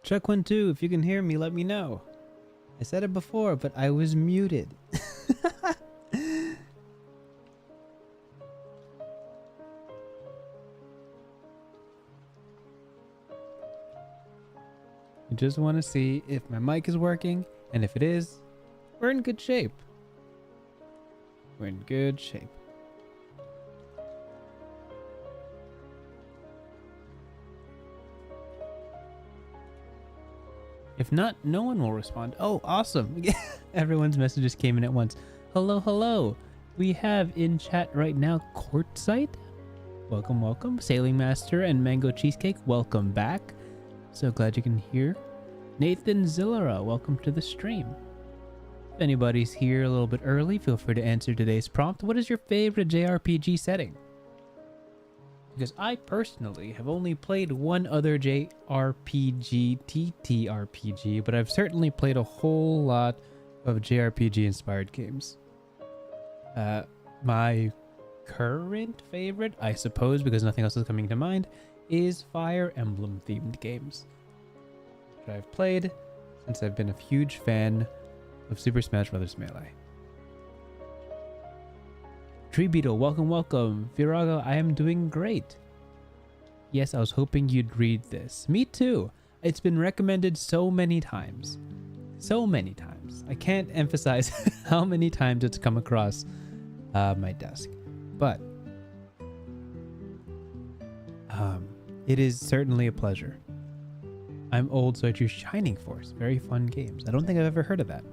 Check 1 2. If you can hear me, let me know. I said it before, but I was muted. I just want to see if my mic is working, and if it is, we're in good shape. We're in good shape. If not, no one will respond. Oh, awesome. Everyone's messages came in at once. Hello, hello. We have in chat right now Courtside. Welcome, welcome. Sailing Master and Mango Cheesecake, welcome back. So glad you can hear. Nathan Zillera, welcome to the stream. If anybody's here a little bit early, feel free to answer today's prompt. What is your favorite JRPG setting? Because I personally have only played one other JRPG, TTRPG, but I've certainly played a whole lot of JRPG inspired games. My current favorite, I suppose, because nothing else is coming to mind, is Fire Emblem themed games, which I've played since I've been a huge fan of Super Smash Bros. Melee. Tree Beetle, welcome, welcome. Virago, I am doing great. Yes, I was hoping you'd read this. Me too. It's been recommended so many times. So many times. I can't emphasize how many times it's come across my desk. But it is certainly a pleasure. I'm old, so I choose Shining Force. Very fun games. I don't think I've ever heard of that.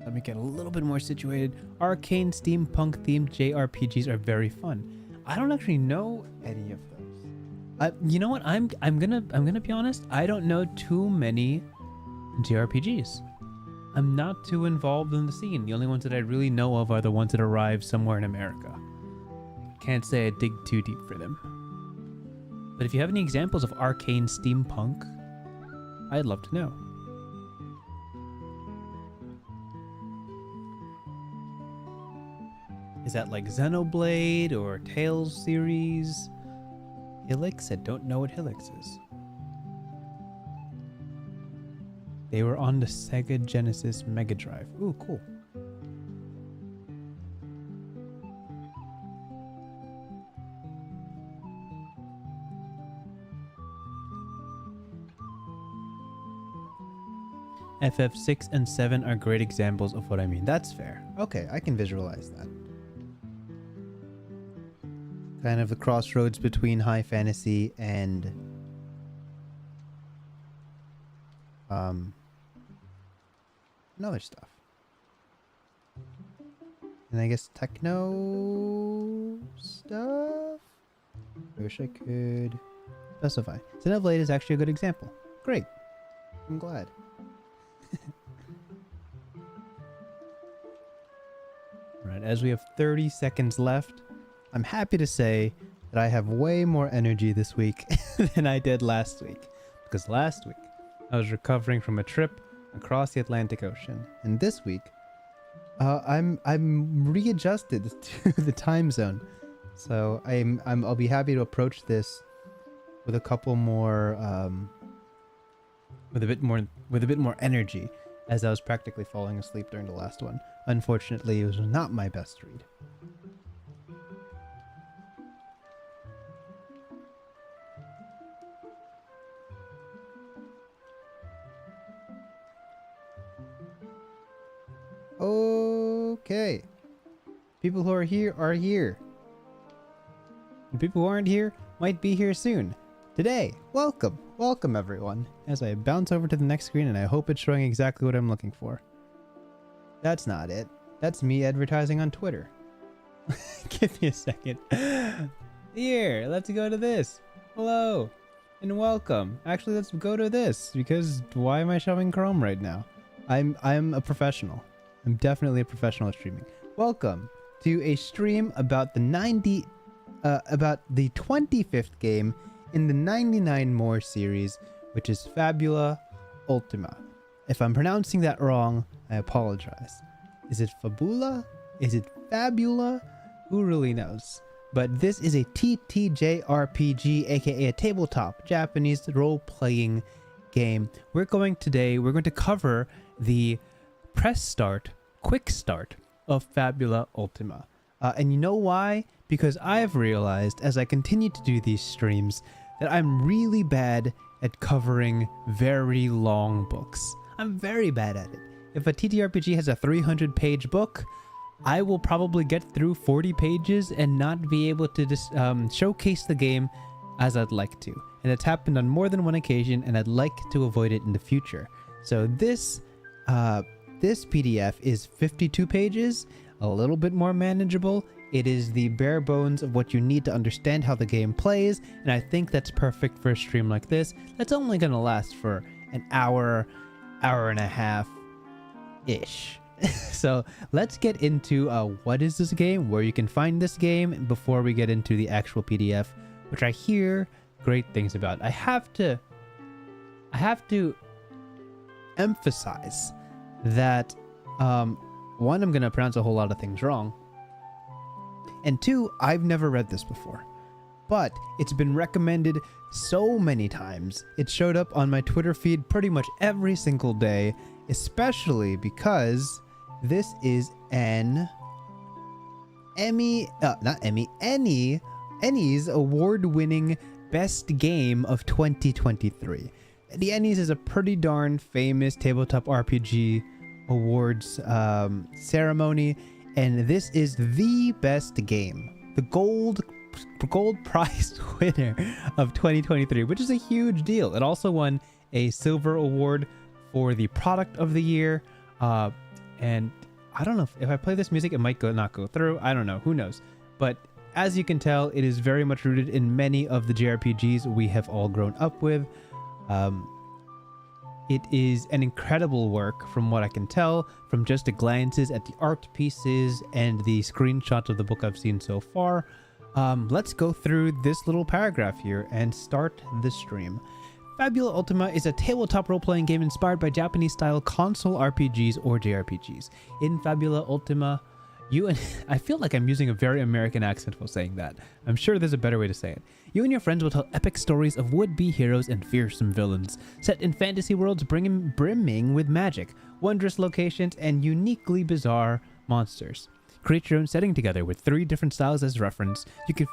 Let me get a little bit more situated. Arcane steampunk themed JRPGs are very fun. I don't actually know any of those. You know what? I'm gonna be honest. I don't know too many JRPGs. I'm not too involved in the scene. The only ones that I really know of are the ones that arrive somewhere in America. Can't say I dig too deep for them. But if you have any examples of arcane steampunk, I'd love to know. Is that like Xenoblade or Tales series? Helix? I don't know what Helix is. They were on the Sega Genesis Mega Drive. Ooh, cool. FF6 and 7 are great examples of what I mean. That's fair. Okay, I can visualize that. Kind of the crossroads between high fantasy and other stuff. And I guess techno stuff? I wish I could specify. Xenoblade is actually a good example. Great. I'm glad. Alright, as we have 30 seconds left, I'm happy to say that I have way more energy this week than I did last week. Because last week, I was recovering from a trip across the Atlantic Ocean. And this week, I'm readjusted to the time zone. So I'll be happy to approach this with a couple more, with a bit more energy, as I was practically falling asleep during the last one. Unfortunately, it was not my best read. Okay. People who are here are here. And people who aren't here might be here soon. Today, welcome. Welcome everyone. As I bounce over to the next screen, and I hope it's showing exactly what I'm looking for. That's not it. That's me advertising on Twitter. Give me a second. Here, let's go to this. Hello and welcome. Actually, let's go to this, because why am I showing Chrome right now? I'm a professional. I'm definitely a professional at streaming. Welcome to a stream about the 25th game in the 99 More series, which is Fabula Ultima. If I'm pronouncing that wrong, I apologize. Is it Fabula? Is it Fabula? Who really knows? but this is a TTRPG, aka a tabletop Japanese role-playing game. We're going to cover the quick start of Fabula Ultima. And you know why? Because I've realized as I continue to do these streams that I'm really bad at covering very long books. I'm very bad at it. If a TTRPG has a 300-page book, I will probably get through 40 pages and not be able to just showcase the game as I'd like to. And it's happened on more than one occasion, and I'd like to avoid it in the future. So this PDF is 52 pages, a little bit more manageable. It is the bare bones of what you need to understand how the game plays, and I think that's perfect for a stream like this. That's only going to last for an hour and a half-ish. So let's get into what is this game, where you can find this game, before we get into the actual PDF, which I hear great things about. I have to emphasize that one, I'm gonna pronounce a whole lot of things wrong, and two, I've never read this before, but it's been recommended so many times. It showed up on my Twitter feed pretty much every single day, especially because this is an Ennie's award-winning best game of 2023. The Ennies is a pretty darn famous tabletop RPG awards ceremony, and this is the best game, the gold prize winner of 2023, which is a huge deal. It also won a silver award for the product of the year, and I don't know if I play this music it might not go through. I don't know, who knows. But as you can tell, it is very much rooted in many of the JRPGs we have all grown up with. It is an incredible work from what I can tell from just the glances at the art pieces and the screenshots of the book I've seen so far. Let's go through this little paragraph here and start the stream. Fabula Ultima is a tabletop role-playing game inspired by Japanese-style console RPGs or JRPGs. In Fabula Ultima, I feel like I'm using a very American accent while saying that. I'm sure there's a better way to say it. You and your friends will tell epic stories of would-be heroes and fearsome villains, set in fantasy worlds brimming with magic, wondrous locations, and uniquely bizarre monsters. Create your own setting together with 3 different styles as reference.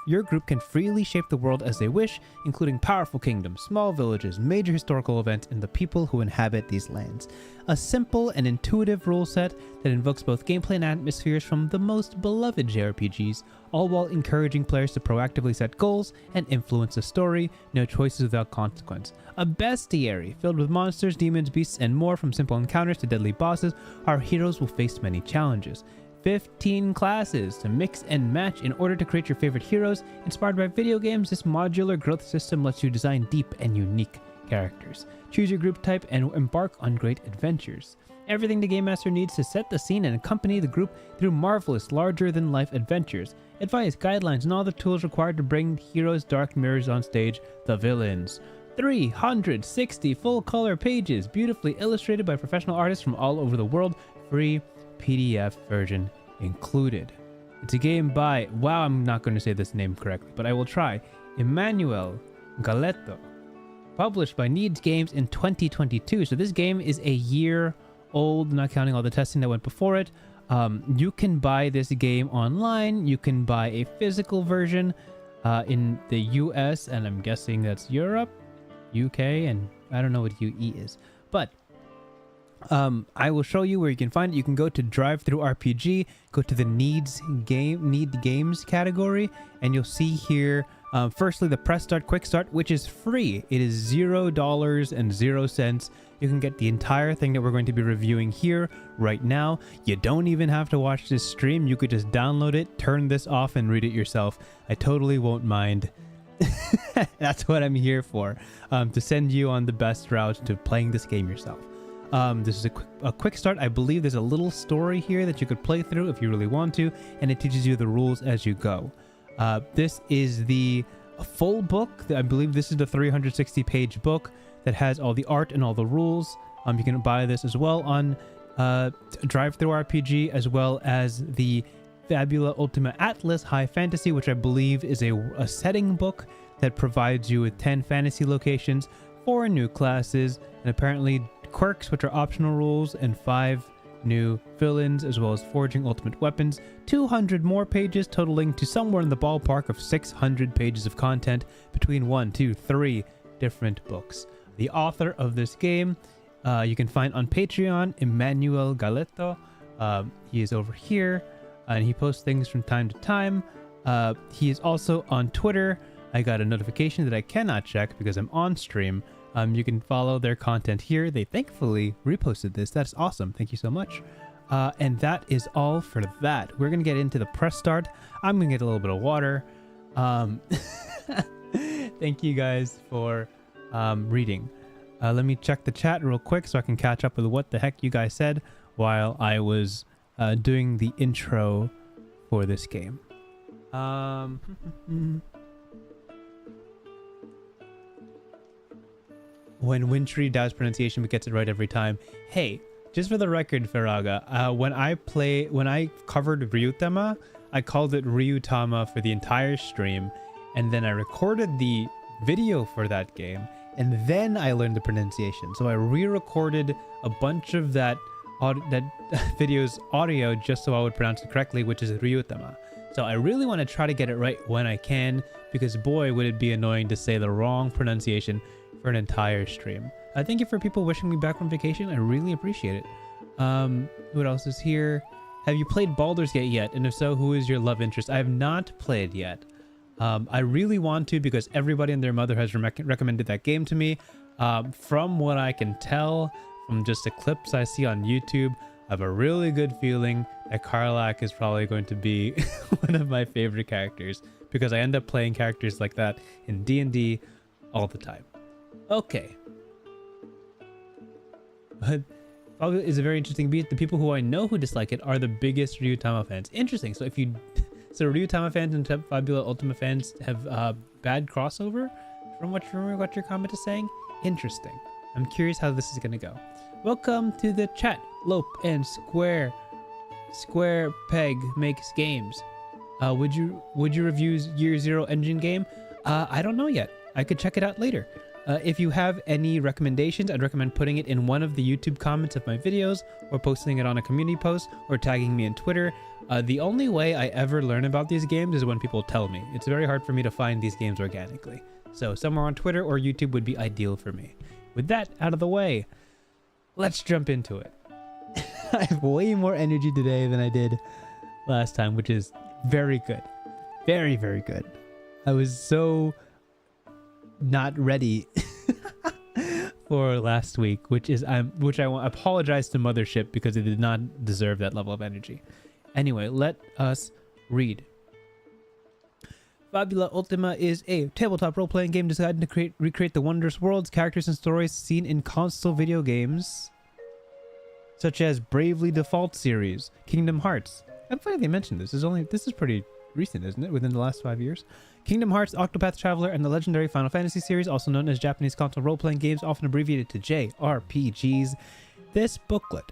Your group can freely shape the world as they wish, including powerful kingdoms, small villages, major historical events, and the people who inhabit these lands. A simple and intuitive rule set that invokes both gameplay and atmospheres from the most beloved JRPGs, all while encouraging players to proactively set goals and influence the story. No choices without consequence. A bestiary filled with monsters, demons, beasts, and more. From simple encounters to deadly bosses, our heroes will face many challenges. 15 classes to mix and match in order to create your favorite heroes. Inspired by video games, this modular growth system lets you design deep and unique characters. Choose your group type and embark on great adventures. Everything the Game Master needs to set the scene and accompany the group through marvelous, larger-than-life adventures. Advice, guidelines, and all the tools required to bring heroes' dark mirrors on stage, the villains. 360 full-color pages, beautifully illustrated by professional artists from all over the world. Free PDF version included. It's a game by, wow, I'm not going to say this name correctly, but I will try, Emmanuel Galetto, published by oneD Games in 2022. So this game is a year old, not counting all the testing that went before it. You can buy this game online. You can buy a physical version in the US, and I'm guessing that's Europe, UK, and I don't know what UE is, but I will show you where you can find it. You can go to Drive Through RPG, go to the oneD Games category, and you'll see here, firstly, the Press Start Quick Start, which is free. It is $0.00. You can get the entire thing that we're going to be reviewing here right now. You don't even have to watch this stream. You could just download it, turn this off, and read it yourself. I totally won't mind. That's what I'm here for, to send you on the best route to playing this game yourself. This is a quick start. I believe there's a little story here that you could play through if you really want to, and it teaches you the rules as you go. This is the full book. I believe this is the 360-page book that has all the art and all the rules. You can buy this as well on Drive Through RPG, as well as the Fabula Ultima Atlas High Fantasy, which I believe is a setting book that provides you with 10 fantasy locations, 4 new classes, and apparently quirks, which are optional rules, and 5 new fill-ins, as well as forging ultimate weapons. 200 more pages, totaling to somewhere in the ballpark of 600 pages of content between 1, 2, 3 different books. The author of this game you can find on Patreon, Emmanuel Galetto. He is over here, and he posts things from time to time. He is also on Twitter. I got a notification that I cannot check because I'm on stream. You can follow their content here. They thankfully reposted this. That's awesome. Thank you so much. And that is all for that. We're going to get into the press start. I'm going to get a little bit of water. Thank you guys for reading. Let me check the chat real quick so I can catch up with what the heck you guys said while I was doing the intro for this game. When Wintry does pronunciation but gets it right every time. Hey, just for the record, Faraga, when I covered Ryutama, I called it Ryutama for the entire stream, and then I recorded the video for that game, and then I learned the pronunciation. So I re-recorded a bunch of that video's audio just so I would pronounce it correctly, which is Ryutama. So I really want to try to get it right when I can, because boy, would it be annoying to say the wrong pronunciation for an entire stream. Thank you for people wishing me back from vacation. I really appreciate it. What else is here? Have you played Baldur's Gate yet? And if so, who is your love interest? I have not played yet. I really want to, because everybody and their mother has recommended that game to me. From what I can tell from just the clips I see on YouTube, I have a really good feeling that Karlach is probably going to be one of my favorite characters, because I end up playing characters like that in D&D all the time. Okay. But Fabula is a very interesting beat. The people who I know who dislike it are the biggest Ryutama fans. Interesting. So so Ryutama fans and Fabula Ultima fans have bad crossover from what your comment is saying. Interesting. I'm curious how this is gonna go. Welcome to the chat. Lope and Square Peg makes games. Would you review Year Zero engine game? I don't know yet. I could check it out later. If you have any recommendations, I'd recommend putting it in one of the YouTube comments of my videos, or posting it on a community post, or tagging me on Twitter. The only way I ever learn about these games is when people tell me. It's very hard for me to find these games organically. So somewhere on Twitter or YouTube would be ideal for me. With that out of the way, let's jump into it. I have way more energy today than I did last time, which is very good. Very, very good. I was so not ready for last week, which I apologize to Mothership because it did not deserve that level of energy. Anyway, let us read. Fabula Ultima is a tabletop role-playing game designed to recreate the wondrous worlds, characters, and stories seen in console video games, such as Bravely Default series, Kingdom Hearts. I'm funny they mentioned this. This is pretty recent, isn't it? Within the last 5 years. Kingdom Hearts, Octopath Traveler, and the legendary Final Fantasy series, also known as Japanese console role-playing games, often abbreviated to JRPGs. This booklet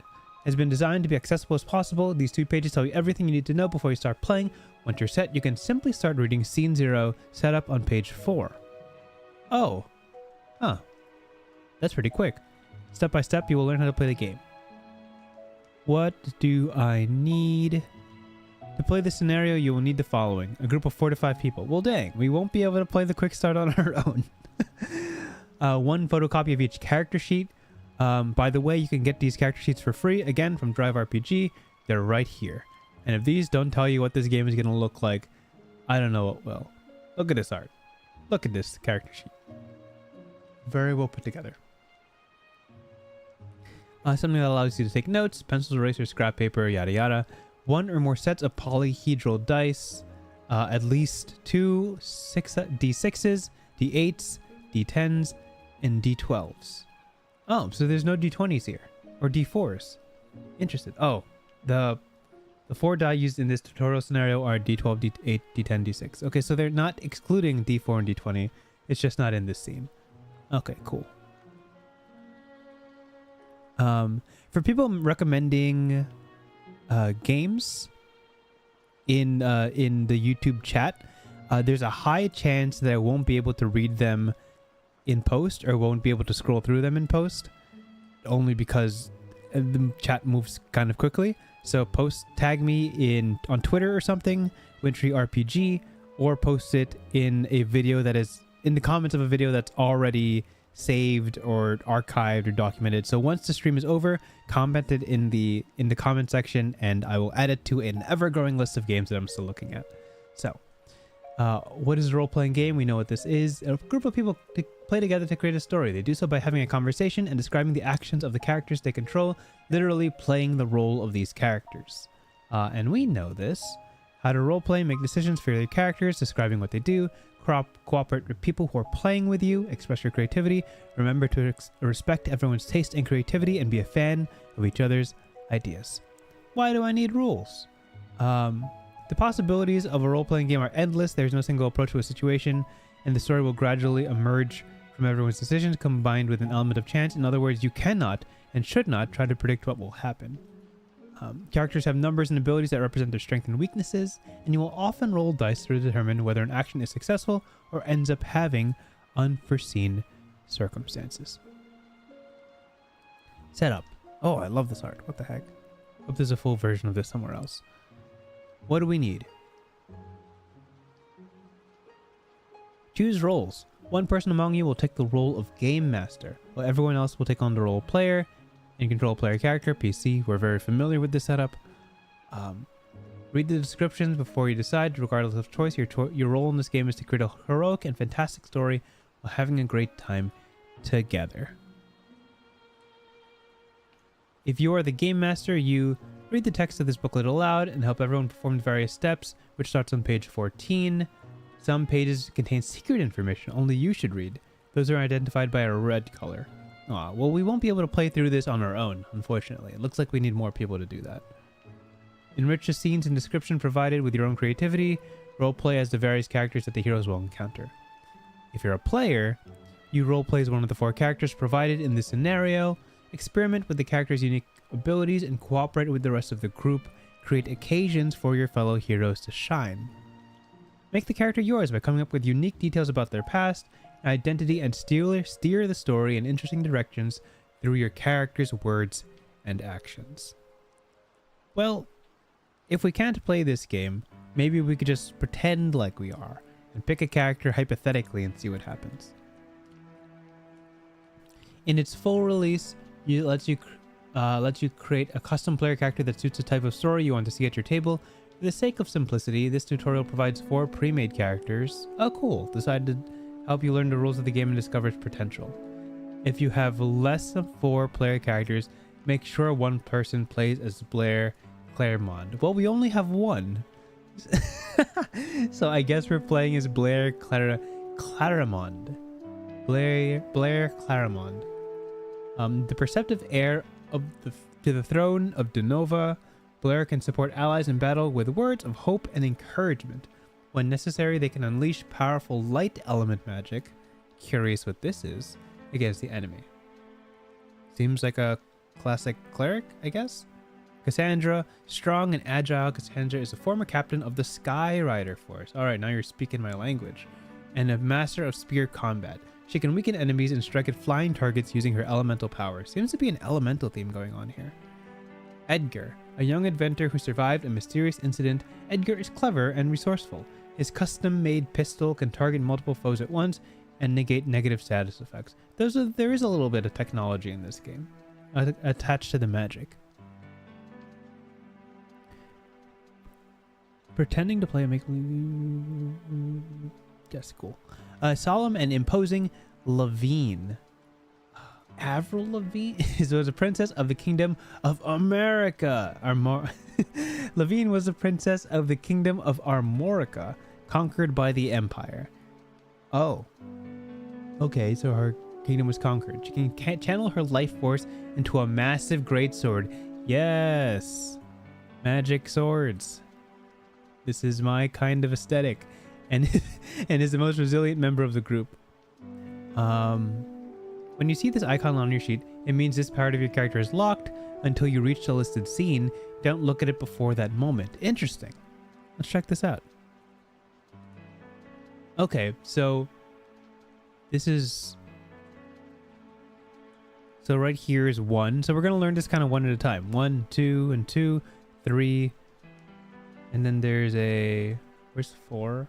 has been designed to be accessible as possible. These 2 pages tell you everything you need to know before you start playing. Once you're set, you can simply start reading Scene 0, set up on page 4. Oh. Huh. That's pretty quick. Step by step, you will learn how to play the game. What do I need? To play this scenario, you will need the following. A group of 4 to 5 people. Well, dang, we won't be able to play the quick start on our own. 1 photocopy of each character sheet. By the way, you can get these character sheets for free, again, from Drive RPG. They're right here. And if these don't tell you what this game is going to look like, I don't know what will. Look at this art. Look at this character sheet. Very well put together. Something that allows you to take notes, pencils, erasers, scrap paper, yada yada. 1 or more sets of polyhedral dice, at least 2 D6s, D8s, D10s, and D12s. Oh, so there's no D20s here, or D4s. Interested. Oh, the 4 die used in this tutorial scenario are D12, D8, D10, D6. Okay, so they're not excluding D4 and D20. It's just not in this scene. Okay, cool. For people recommending games, in the YouTube chat, there's a high chance that I won't be able to read them in post, or won't be able to scroll through them in post, only because the chat moves kind of quickly. So tag me on Twitter or something, TTRPG, or post it in a video that is in the comments of a video that's already saved or archived or documented. So once the stream is over, comment it in the comment section, and I will add it to an ever-growing list of games that I'm still looking at. So what is a role-playing game? We know what this is. A group of people to play together to create a story. They do so by having a conversation and describing the actions of the characters they control, literally playing the role of these characters. And we know this. How to roleplay, make decisions for your characters, describing what they do, cooperate with people who are playing with you, express your creativity, remember to respect everyone's taste and creativity, and be a fan of each other's ideas. Why do I need rules? The possibilities of a role-playing game are endless. There's no single approach to a situation, and the story will gradually emerge from everyone's decisions combined with an element of chance. In other words, you cannot and should not try to predict what will happen. Characters have numbers and abilities that represent their strengths and weaknesses, and you will often roll dice to determine whether an action is successful or ends up having unforeseen circumstances. Setup. Oh, I love this art. What the heck? Hope there's a full version of this somewhere else. What do we need? Choose roles. One person among you will take the role of Game Master, while everyone else will take on the role of Player and control player character, PC. We're very familiar with this setup. Read the descriptions before you decide. Regardless of choice, your role in this game is to create a heroic and fantastic story while having a great time together. If you are the Game Master, you read the text of this booklet aloud and help everyone perform the various steps, which starts on page 14. Some pages contain secret information only you should read. Those are identified by a red color. Well, we won't be able to play through this on our own, unfortunately. It looks like we need more people to do that. Enrich the scenes and description provided with your own creativity. Roleplay as the various characters that the heroes will encounter. If you're a player, you roleplay as one of the 4 characters provided in this scenario. Experiment with the character's unique abilities and cooperate with the rest of the group. Create occasions for your fellow heroes to shine. Make the character yours by coming up with unique details about their past, identity, and steer the story in interesting directions through your character's words and actions. Well, if we can't play this game, maybe we could just pretend like we are and pick a character hypothetically and see what happens. In its full release, it lets you create a custom player character that suits the type of story you want to see at your table. For the sake of simplicity, this tutorial provides 4 pre-made characters. Oh cool, decided to help you learn the rules of the game and discover its potential. If you have less than 4 player characters, make sure one person plays as Blair Claremont. Well, we only have 1. So I guess we're playing as Blair Claremont. Blair Claremont. The perceptive heir to the throne of Denova, Blair can support allies in battle with words of hope and encouragement. When necessary, they can unleash powerful light element magic, curious what this is, against the enemy. Seems like a classic cleric, I guess? Cassandra, strong and agile, Cassandra is a former captain of the Sky Rider Force. Alright, now you're speaking my language. And a master of spear combat. She can weaken enemies and strike at flying targets using her elemental power. Seems to be an elemental theme going on here. Edgar, a young inventor who survived a mysterious incident. Edgar is clever and resourceful. His custom-made pistol can target multiple foes at once and negate negative status effects. There is a little bit of technology in this game attached to the magic. Pretending to play a that's cool. Solemn and imposing Levine. Avril Lavigne was a princess of the Kingdom of America. Levine was a princess of the Kingdom of Armorica, conquered by the Empire. Oh. Okay, so her kingdom was conquered. She can channel her life force into a massive greatsword. Yes. Magic swords. This is my kind of aesthetic. And is the most resilient member of the group. When you see this icon on your sheet, it means this part of your character is locked until you reach the listed scene. Don't look at it before that moment. Interesting. Let's check this out. Okay, so this is... So right here is 1. So we're going to learn this kind of one at a time. 1, 2, and 2, 3. And then there's a... Where's 4?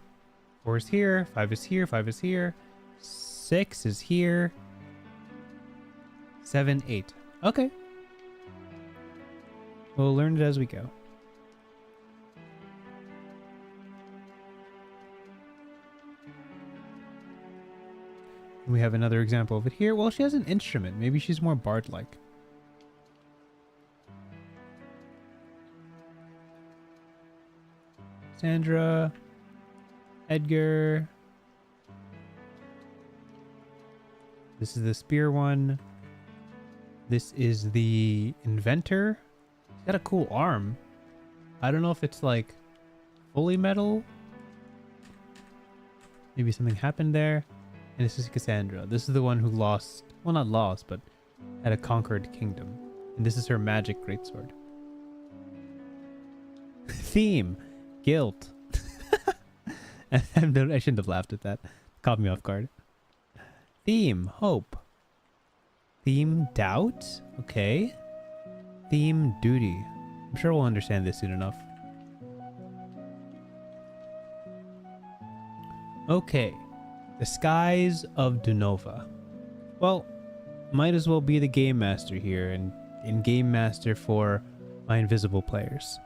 4 is here. 5 is here. 5 is here. 6 is here. 7, 8. Okay. We'll learn it as we go. We have another example of it here. Well, she has an instrument. Maybe she's more bard-like. Sandra. Edgar. This is the spear one. This is the inventor. He's got a cool arm. I don't know if it's like fully metal. Maybe something happened there. And this is Cassandra. This is the one who lost, well, not lost, but had a conquered kingdom. And this is her magic greatsword. Theme. Guilt. I shouldn't have laughed at that. Caught me off guard. Theme. Hope. Theme. Doubt. Okay. Theme. Duty. I'm sure we'll understand this soon enough. Okay. The Skies of Dunova. Well, might as well be the game master here and game master for my invisible players.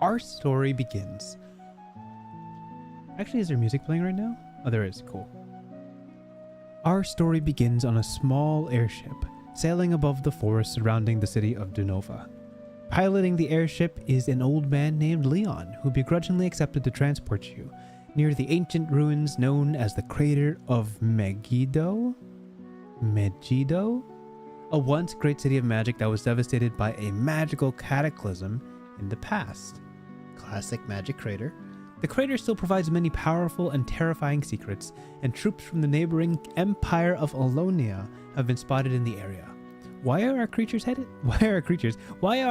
Our story begins. Actually, is there music playing right now? Oh, there is. Cool. Our story begins on a small airship sailing above the forest surrounding the city of Dunova. Piloting the airship is an old man named Leon, who begrudgingly accepted to transport you near the ancient ruins known as the crater of Megiddo, a once great city of magic that was devastated by a magical cataclysm in the past. Classic magic crater. The crater still provides many powerful and terrifying secrets, and troops from the neighboring Empire of Alonia have been spotted in the area. Why are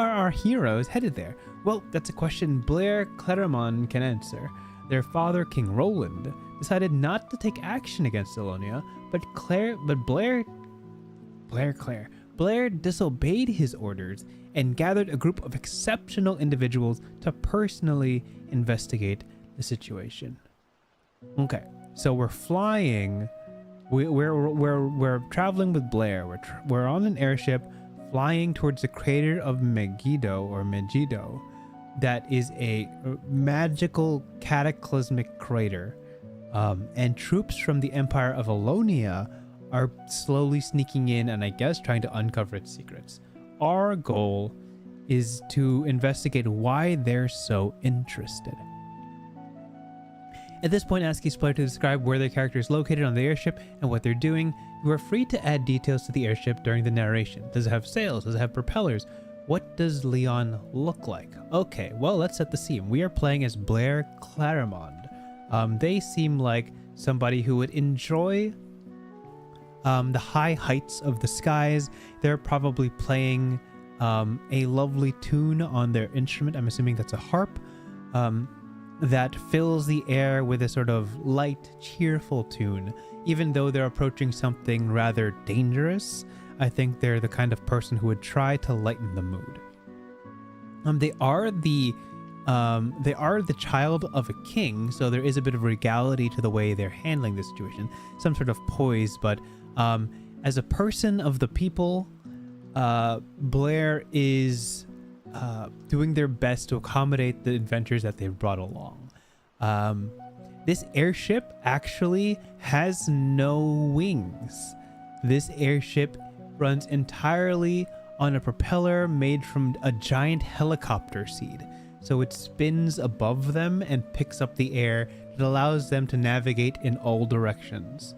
our heroes headed there? Well, that's a question Blair Claremont can answer. Their father, King Roland, decided not to take action against Alonia, but Blair disobeyed his orders and gathered a group of exceptional individuals to personally investigate the situation. Okay, so we're flying. We're traveling with Blair. We're on an airship flying towards the crater of Megiddo, that is a magical cataclysmic crater. And troops from the Empire of Alonia are slowly sneaking in and I guess trying to uncover its secrets. Our goal is to investigate why they're so interested. At this point, ask each player to describe where their character is located on the airship and what they're doing. You are free to add details to the airship during the narration. Does it have sails? Does it have propellers? What does Leon look like? Okay, well, let's set the scene. We are playing as Blair Claremont. They seem like somebody who would enjoy the high heights of the skies. They're probably playing a lovely tune on their instrument. I'm assuming that's a harp. That fills the air with a sort of light, cheerful tune. Even though they're approaching something rather dangerous, I think they're the kind of person who would try to lighten the mood. They are the child of a king, so there is a bit of regality to the way they're handling the situation, some sort of poise. But as a person of the people, Blair is doing their best to accommodate the adventures that they've brought along. This airship actually has no wings. This airship runs entirely on a propeller made from a giant helicopter seed. So it spins above them and picks up the air that allows them to navigate in all directions.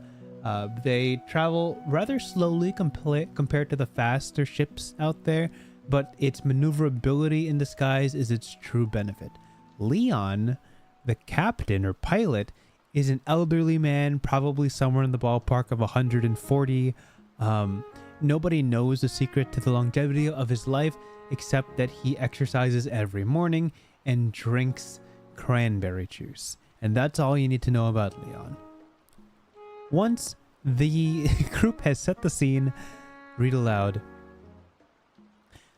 They travel rather slowly compared to the faster ships out there, but its maneuverability in the skies is its true benefit. Leon, the captain or pilot, is an elderly man, probably somewhere in the ballpark of 140. Nobody knows the secret to the longevity of his life except that he exercises every morning and drinks cranberry juice. And that's all you need to know about Leon. Once the group has set the scene, read aloud.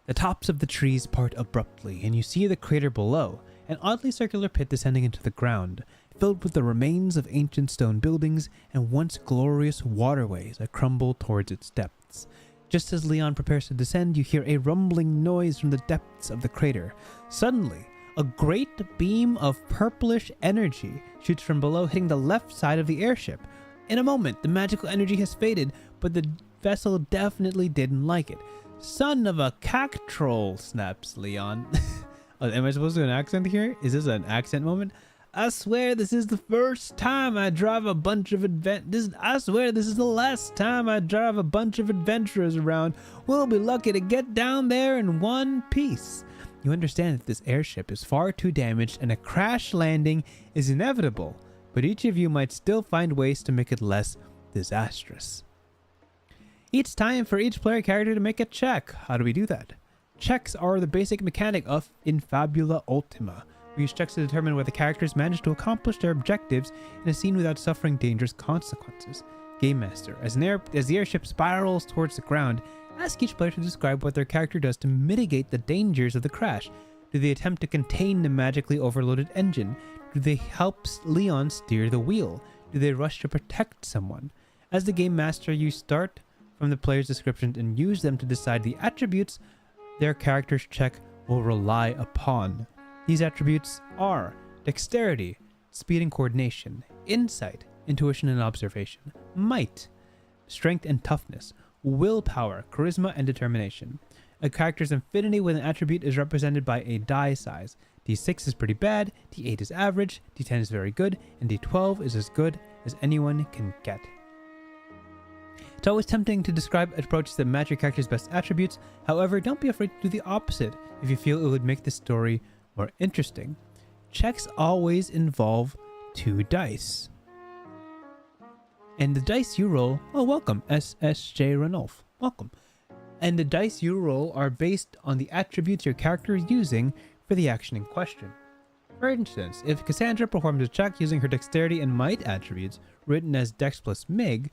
The tops of the trees part abruptly, and you see the crater below, an oddly circular pit descending into the ground, filled with the remains of ancient stone buildings and once glorious waterways that crumble towards its depths. Just as Leon prepares to descend, you hear a rumbling noise from the depths of the crater. Suddenly, a great beam of purplish energy shoots from below, hitting the left side of the airship. In a moment, the magical energy has faded, but the vessel definitely didn't like it. Son of a cactroll, snaps Leon. Oh, am I supposed to do an accent here? Is this an accent moment? I swear this is the first time I drive a bunch of I swear this is the last time I drive a bunch of adventurers around. We'll be lucky to get down there in one piece. You understand that this airship is far too damaged and a crash landing is inevitable, but each of you might still find ways to make it less disastrous. It's time for each player character to make a check. How do we do that? Checks are the basic mechanic of in Fabula Ultima. We use checks to determine whether characters manage to accomplish their objectives in a scene without suffering dangerous consequences. Game Master, as the airship spirals towards the ground, ask each player to describe what their character does to mitigate the dangers of the crash. Do they attempt to contain the magically overloaded engine? Do they help Leon steer the wheel? Do they rush to protect someone? As the Game Master, you start from the player's description and use them to decide the attributes their character's check will rely upon. These attributes are dexterity, speed and coordination, insight, intuition and observation, might, strength and toughness, willpower, charisma and determination. A character's affinity with an attribute is represented by a die size. D6 is pretty bad, D8 is average, D10 is very good, and D12 is as good as anyone can get. It's always tempting to describe approaches that match your character's best attributes. However, don't be afraid to do the opposite if you feel it would make the story more interesting. Checks always involve 2 dice. And the dice you roll, oh welcome, SSJ Ranulf, welcome. And the dice you roll are based on the attributes your character is using for the action in question. For instance, if Cassandra performs a check using her dexterity and might attributes, written as dex plus mig,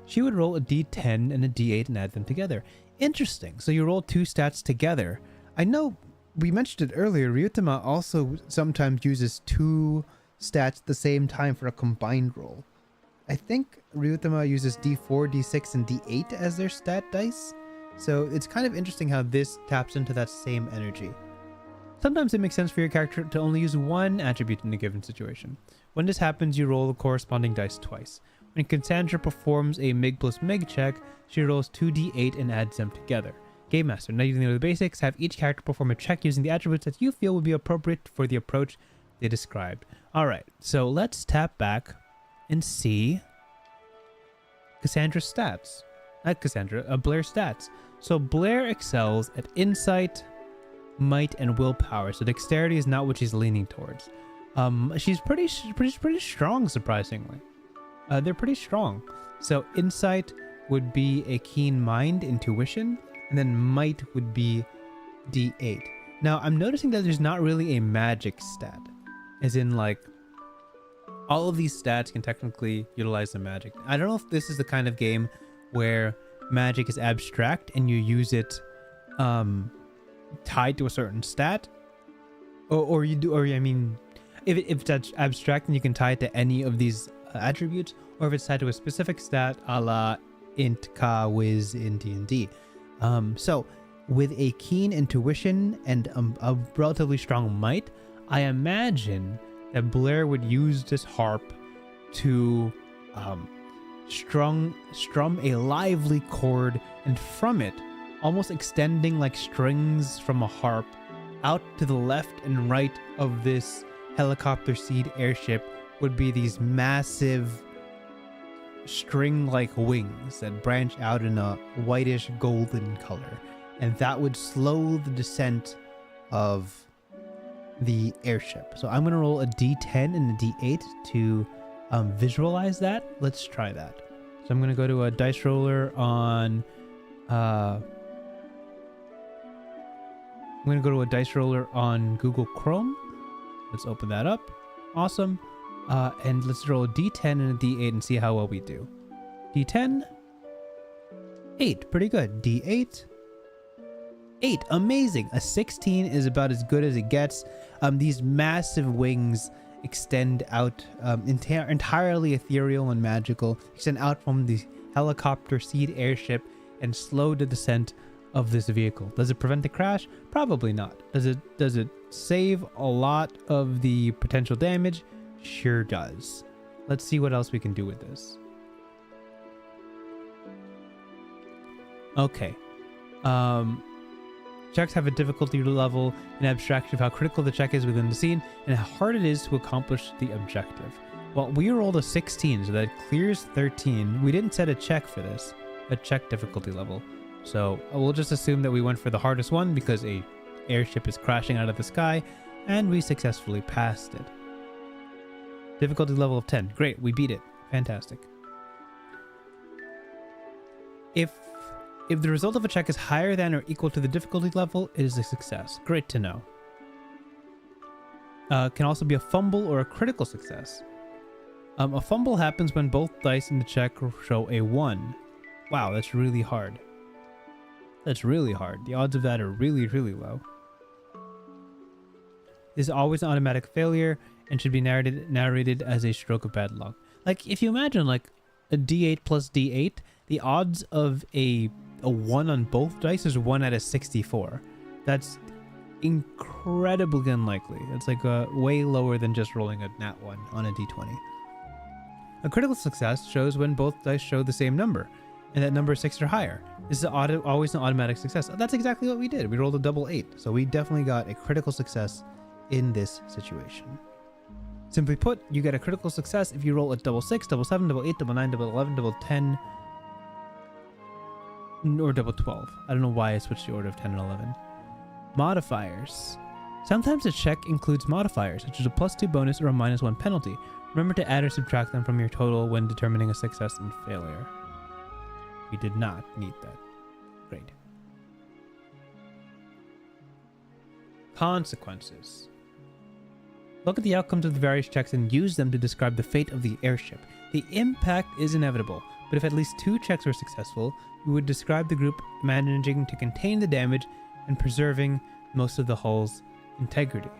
she would roll a d10 and a d8 and add them together. Interesting. So you roll 2 stats together. I know we mentioned it earlier, Ryutama also sometimes uses 2 stats at the same time for a combined roll. I think Ryutama uses d4, d6, and d8 as their stat dice. So it's kind of interesting how this taps into that same energy. Sometimes it makes sense for your character to only use 1 attribute in a given situation. When this happens, you roll the corresponding dice twice. When Cassandra performs a mig plus mig check, she rolls 2d8 and adds them together. Game Master, now you know the basics, have each character perform a check using the attributes that you feel would be appropriate for the approach they described. Alright, so let's tap back and see Cassandra's stats. Not Cassandra, Blair's stats. So Blair excels at insight, might, and willpower. So dexterity is not what she's leaning towards. She's pretty strong, surprisingly. They're pretty strong. So insight would be a keen mind, intuition, and then might would be d8. Now I'm noticing that there's not really a magic stat, as in like all of these stats can technically utilize the magic. I don't know if this is the kind of game where magic is abstract and you use it tied to a certain stat, or you do, or I mean, if it's abstract then you can tie it to any of these attributes, or if it's tied to a specific stat, a la int ka wiz in D&D. So with a keen intuition and a relatively strong might, I imagine that Blair would use this harp to strum a lively chord, and from it, almost extending like strings from a harp, out to the left and right of this helicopter seed airship would be these massive string-like wings that branch out in a whitish golden color, and that would slow the descent of the airship. So I'm gonna roll a d10 and a d8 to visualize that. Let's try that. So I'm gonna go to a dice roller on I'm going to go to a dice roller on Google Chrome. Let's open that up. Awesome. And let's roll a D10 and a D8 and see how well we do. D10. 8. Pretty good. D8. 8. Amazing. A 16 is about as good as it gets. These massive wings extend out, entirely ethereal and magical, extend out from the helicopter seed airship and slow the descent of this vehicle. Does it prevent the crash? Probably not. Does it save a lot of the potential damage? Sure does. Let's see what else we can do with this. Okay. Checks have a difficulty level, an abstraction of how critical the check is within the scene, and how hard it is to accomplish the objective. Well, we rolled a 16, so that clears 13. We didn't set a check for this, a check difficulty level. So we'll just assume that we went for the hardest one because a airship is crashing out of the sky, and we successfully passed it. Difficulty level of 10. Great, we beat it. Fantastic. If the result of a check is higher than or equal to the difficulty level, it is a success. Great to know. Can also be a fumble or a critical success. A fumble happens when both dice in the check show a 1. Wow, that's really hard. That's really hard. The odds of that are really, really low. This is always an automatic failure and should be narrated as a stroke of bad luck. Like, if you imagine, like, a D8 plus D8, the odds of a 1 on both dice is 1 out of 64. That's incredibly unlikely. It's like way lower than just rolling a nat 1 on a D20. A critical success shows when both dice show the same number, and that number is 6 or higher. This is always an automatic success. That's exactly what we did. We rolled a double 8, so we definitely got a critical success in this situation. Simply put, you get a critical success if you roll a double 6, double 7, double 8, double 9, double 11, double 10, or double 12. I don't know why I switched the order of 10 and 11. Modifiers. Sometimes a check includes modifiers, such as a +2 bonus or a -1 penalty. Remember to add or subtract them from your total when determining a success and failure. We did not need that. Great. Consequences. Look at the outcomes of the various checks and use them to describe the fate of the airship. The impact is inevitable, but if at least 2 checks were successful, you would describe the group managing to contain the damage and preserving most of the hull's integrity.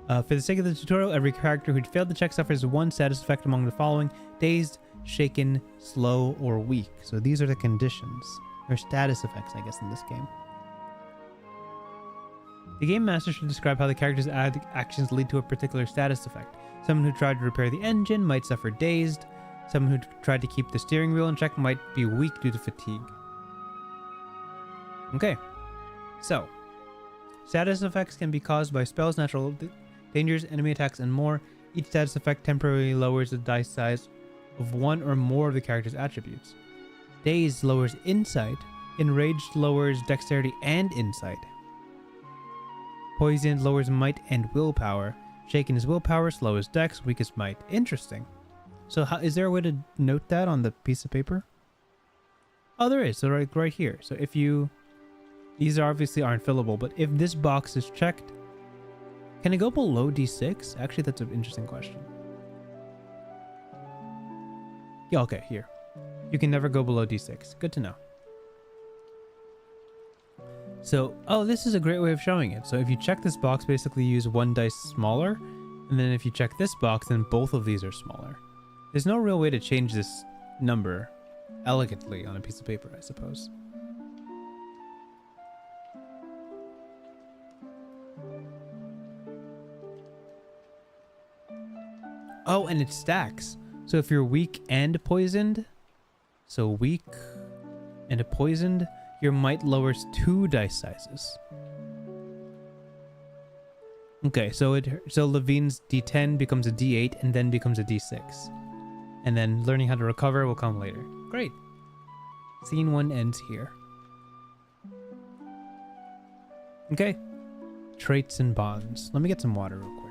For the sake of the tutorial, every character who'd failed the check suffers 1 status effect among the following: dazed, shaken, slow, or weak. So these are the conditions, or status effects, I guess, in this game. The game master should describe how the character's actions lead to a particular status effect. Someone who tried to repair the engine might suffer dazed. Someone who tried to keep the steering wheel in check might be weak due to fatigue. Okay, so status effects can be caused by spells, natural dangers, enemy attacks, and more. Each status effect temporarily lowers the dice size of 1 or more of the character's attributes. Dazed lowers insight. Enraged lowers dexterity and insight. Poisoned lowers might and willpower. Shaken is willpower, slow is dex, weak is might. Interesting. So is there a way to note that on the piece of paper? Oh, there is. So right here. So if you... These obviously aren't fillable, but if this box is checked, can it go below D6? Actually, that's an interesting question. Yeah, okay, here. You can never go below D6. Good to know. So, oh, this is a great way of showing it. So if you check this box, basically use 1 dice smaller, and then if you check this box, then both of these are smaller. There's no real way to change this number elegantly on a piece of paper, I suppose. Oh, and it stacks. So if you're weak and poisoned, so weak and poisoned, your might lowers 2 dice sizes. Okay, so Levine's D10 becomes a D8 and then becomes a D6. And then learning how to recover will come later. Great. Scene 1 ends here. Okay. Traits and bonds. Let me get some water real quick.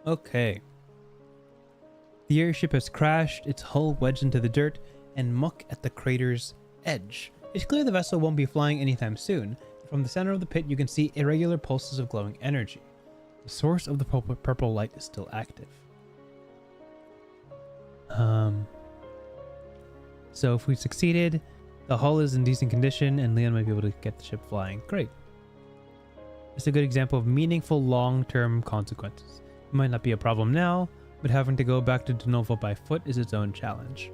Okay. The airship has crashed, its hull wedged into the dirt and muck at the crater's edge. It's clear the vessel won't be flying anytime soon. From the center of the pit, you can see irregular pulses of glowing energy. The source of the purple light is still active. So if we succeeded, the hull is in decent condition and Leon might be able to get the ship flying. Great. It's a good example of meaningful long-term consequences. It might not be a problem now, but having to go back to Denova by foot is its own challenge.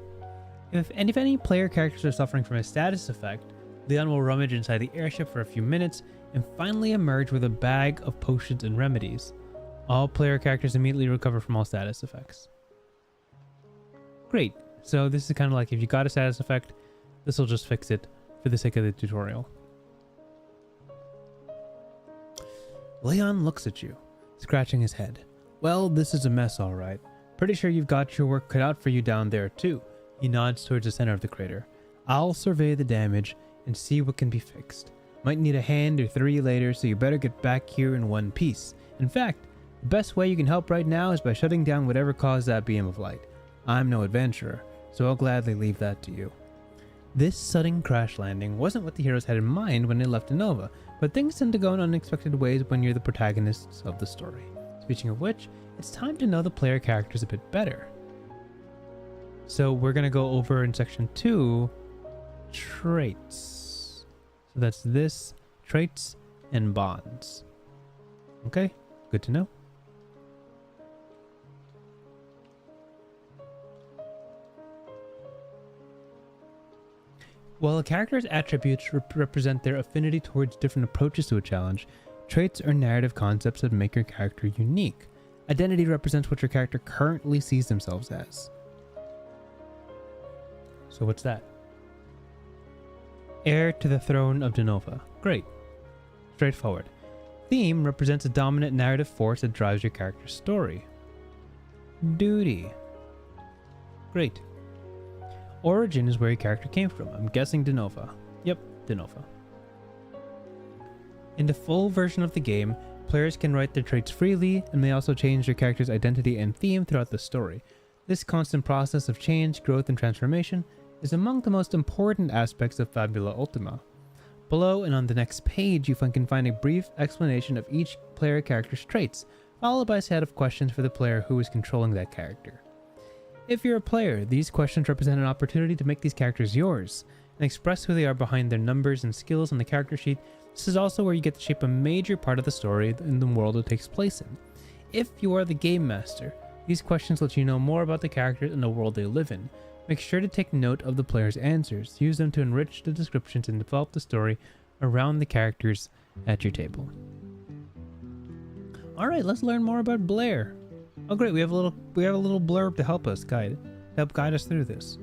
If any player characters are suffering from a status effect, Leon will rummage inside the airship for a few minutes and finally emerge with a bag of potions and remedies. All player characters immediately recover from all status effects. Great. So this is kind of like if you got a status effect, this will just fix it for the sake of the tutorial. Leon looks at you, scratching his head. Well, this is a mess, all right. Pretty sure you've got your work cut out for you down there, too. He nods towards the center of the crater. I'll survey the damage and see what can be fixed. Might need a hand or three later, so you better get back here in one piece. In fact, the best way you can help right now is by shutting down whatever caused that beam of light. I'm no adventurer, so I'll gladly leave that to you. This sudden crash landing wasn't what the heroes had in mind when they left Denova, but things tend to go in unexpected ways when you're the protagonists of the story. Speaking of which, it's time to know the player characters a bit better. So we're going to go over in section 2, traits. So that's this, traits and bonds. Okay, good to know. While a character's attributes represent their affinity towards different approaches to a challenge, traits are narrative concepts that make your character unique. Identity represents what your character currently sees themselves as. So what's that? Heir to the throne of Denova. Great. Straightforward. Theme represents a dominant narrative force that drives your character's story. Duty. Great. Origin is where your character came from. I'm guessing Denova. Yep, Denova. In the full version of the game, players can write their traits freely and may also change their character's identity and theme throughout the story. This constant process of change, growth, and transformation is among the most important aspects of Fabula Ultima. Below and on the next page, you can find a brief explanation of each player character's traits, followed by a set of questions for the player who is controlling that character. If you're a player, these questions represent an opportunity to make these characters yours and express who they are behind their numbers and skills on the character sheet. This is also where you get to shape a major part of the story in the world it takes place in. If you are the game master, these questions let you know more about the characters and the world they live in. Make sure to take note of the player's answers. Use them to enrich the descriptions and develop the story around the characters at your table. All right, let's learn more about Blair. Oh great, we have a little blurb to help us guide us through this.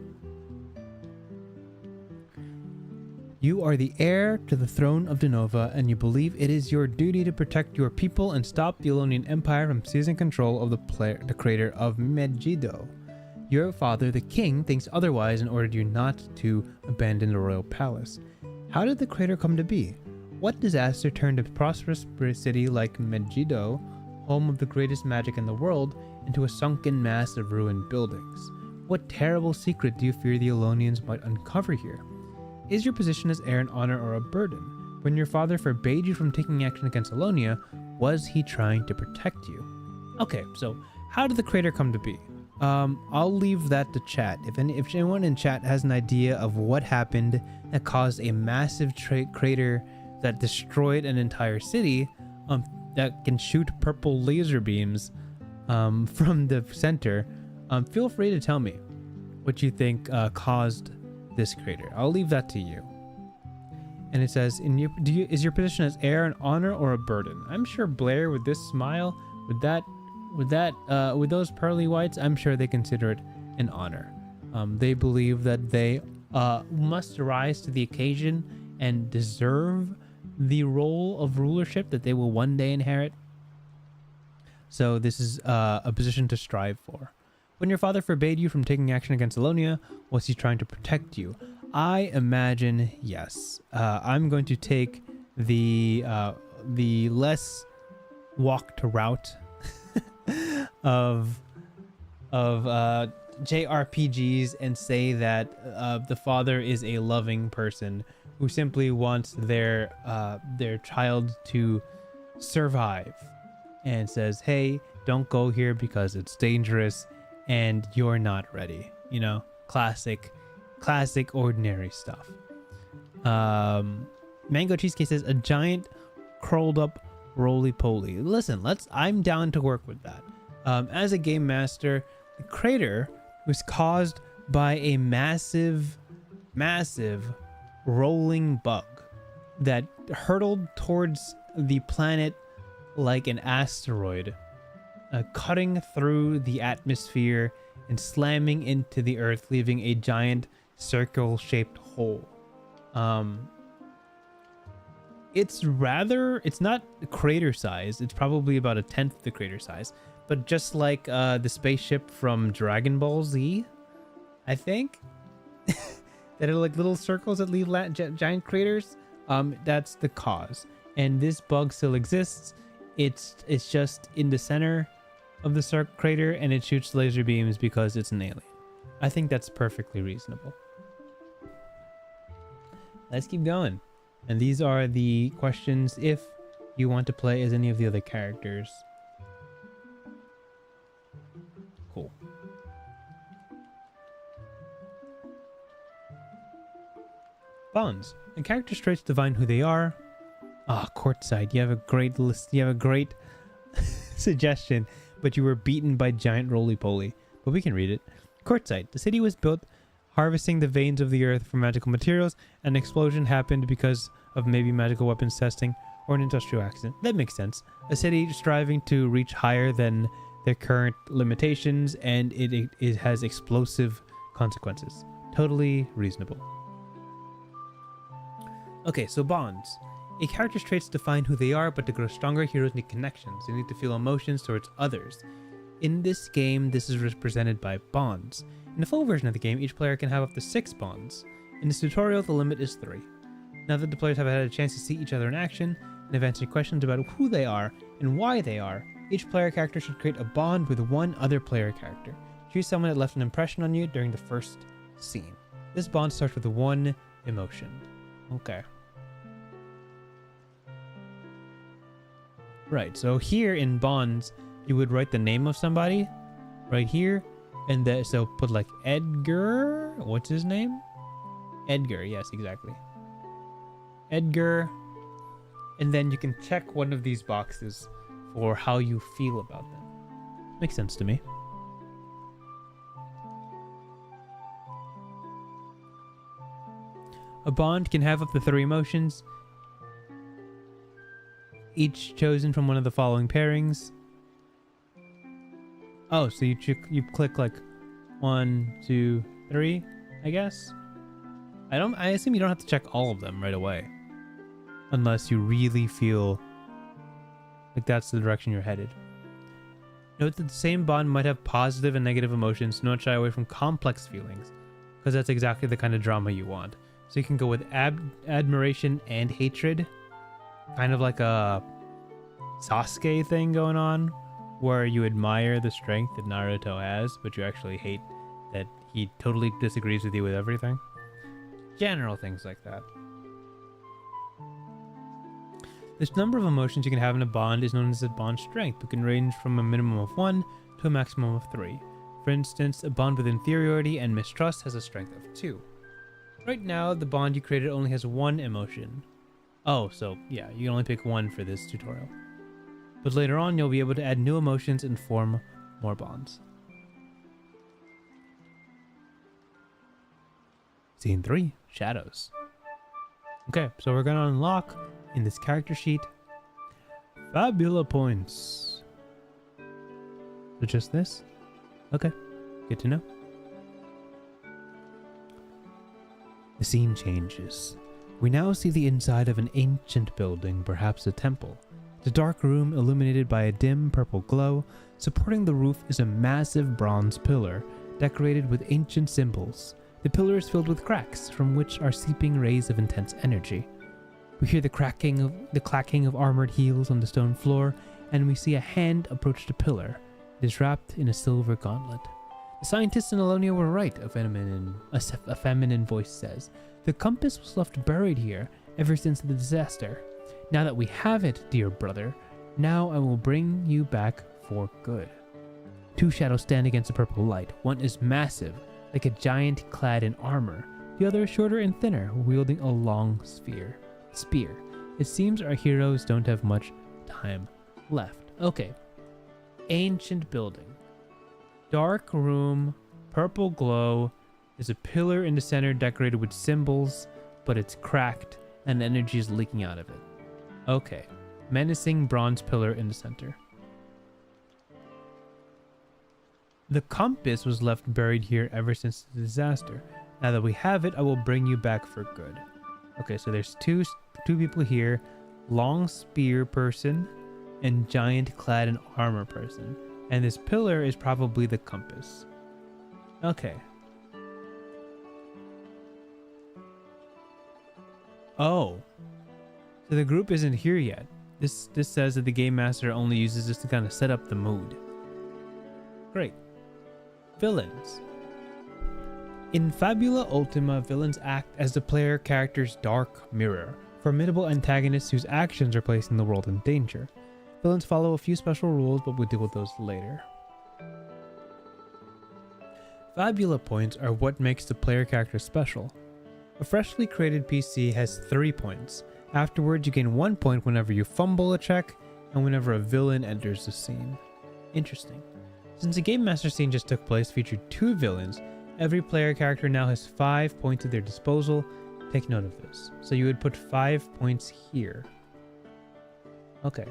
You are the heir to the throne of Denova, and you believe it is your duty to protect your people and stop the Elonian Empire from seizing control of the crater of Megiddo. Your father, the king, thinks otherwise and ordered you not to abandon the royal palace. How did the crater come to be? What disaster turned a prosperous city like Megiddo, home of the greatest magic in the world, into a sunken mass of ruined buildings? What terrible secret do you fear the Elonians might uncover here? Is your position as heir an honor or a burden? When your father forbade you from taking action against Elonia, was he trying to protect you? Okay, so how did the crater come to be? I'll leave that to chat. If anyone in chat has an idea of what happened that caused a massive crater that destroyed an entire city, that can shoot purple laser beams from the center, feel free to tell me what you think caused this crater. I'll leave that to you. And it says, is your position as heir an honor or a burden? I'm sure Blair, with this smile, with those pearly whites, I'm sure they consider it an honor. They believe that they must rise to the occasion and deserve the role of rulership that they will one day inherit. So this is a position to strive for. When your father forbade you from taking action against Alonia, was he trying to protect you? I imagine yes. I'm going to take the less walked route of JRPGs and say that the father is a loving person who simply wants their child to survive and says, hey, don't go here because it's dangerous and you're not ready. You know, classic ordinary stuff. Mango Cheesecake says a giant curled up roly-poly. Listen, I'm down to work with that. As a game master, the crater was caused by a massive rolling bug that hurtled towards the planet like an asteroid, cutting through the atmosphere and slamming into the earth, leaving a giant circle-shaped hole. It's not crater size. It's probably about 1/10 the crater size. But just like the spaceship from Dragon Ball Z, I think, that are like little circles that leave giant craters, that's the cause. And this bug still exists. It's just in the center of the crater, and it shoots laser beams because it's an alien. I think that's perfectly reasonable. Let's keep going. And these are the questions if you want to play as any of the other characters. Cool. Bonds. The character's traits define who they are. Courtside. You have a great list. You have a great suggestion, but you were beaten by giant roly-poly. But we can read it. Courtside. The city was built harvesting the veins of the earth for magical materials. An explosion happened because of maybe magical weapons testing or an industrial accident. That makes sense. A city striving to reach higher than their current limitations, and it has explosive consequences. Totally reasonable. Okay, so bonds. A character's traits define who they are, but to grow stronger, heroes need connections. They need to feel emotions towards others. In this game, this is represented by bonds. In the full version of the game, each player can have up to 6 bonds. In this tutorial, the limit is 3. Now that the players have had a chance to see each other in action and have answered questions about who they are and why they are, each player character should create a bond with one other player character. Choose someone that left an impression on you during the first scene. This bond starts with one emotion. Okay. Right, so here in bonds, you would write the name of somebody right here, and then so put like Edgar. What's his name? Edgar. Yes, exactly. Edgar, and then you can check one of these boxes for how you feel about them. Makes sense to me. A bond can have up to 3 emotions, each chosen from one of the following pairings. Oh, so you click like 1, 2, 3, I guess. I assume you don't have to check all of them right away, unless you really feel like that's the direction you're headed. Note that the same bond might have positive and negative emotions. Do not shy away from complex feelings, because that's exactly the kind of drama you want. So you can go with admiration and hatred, kind of like a Sasuke thing going on, where you admire the strength that Naruto has, but you actually hate that he totally disagrees with you with everything. General things like that. This number of emotions you can have in a bond is known as a bond strength. It can range from a minimum of 1 to a maximum of 3. For instance, a bond with inferiority and mistrust has a strength of 2. Right now, the bond you created only has 1 emotion. Oh, so yeah, you can only pick 1 for this tutorial. But later on, you'll be able to add new emotions and form more bonds. Scene 3, Shadows. Okay, so we're going to unlock in this character sheet Fabula points. So just this? Okay, good to know. The scene changes. We now see the inside of an ancient building, perhaps a temple. The dark room, illuminated by a dim purple glow, supporting the roof is a massive bronze pillar, decorated with ancient symbols. The pillar is filled with cracks, from which are seeping rays of intense energy. We hear the clacking of armored heels on the stone floor, and we see a hand approach the pillar. It is wrapped in a silver gauntlet. The scientists in Alonia were right, a feminine voice says. The compass was left buried here ever since the disaster. Now that we have it, dear brother, now I will bring you back for good. Two shadows stand against the purple light. One is massive, like a giant clad in armor. The other is shorter and thinner, wielding a long spear. It seems our heroes don't have much time left. Okay. Ancient building. Dark room, purple glow. There's a pillar in the center decorated with symbols, but it's cracked and energy is leaking out of it. Okay. Menacing bronze pillar in the center. The compass was left buried here ever since the disaster. Now that we have it, I will bring you back for good. Okay, so there's two people here. Long spear person and giant clad in armor person. And this pillar is probably the compass. Okay. Oh. So the group isn't here yet. This says that the game master only uses this to kind of set up the mood. Great. Villains. In Fabula Ultima, villains act as the player character's dark mirror, formidable antagonists whose actions are placing the world in danger. Villains follow a few special rules, but we'll deal with those later. Fabula points are what makes the player character special. A freshly created PC has 3 points. Afterwards, you gain 1 point whenever you fumble a check, and whenever a villain enters the scene. Interesting. Since the Game Master scene just took place featured 2 villains, every player character now has 5 points at their disposal. Take note of this. So you would put 5 points here. Okay.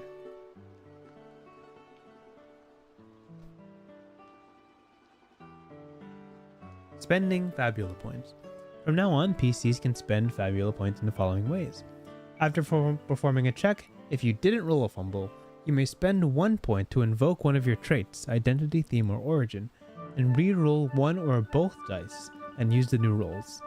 Spending Fabula points. From now on, PCs can spend Fabula points in the following ways. After performing a check, if you didn't roll a fumble, you may spend 1 point to invoke one of your traits, identity, theme, or origin, and re-roll 1 or both dice, and use the new rolls.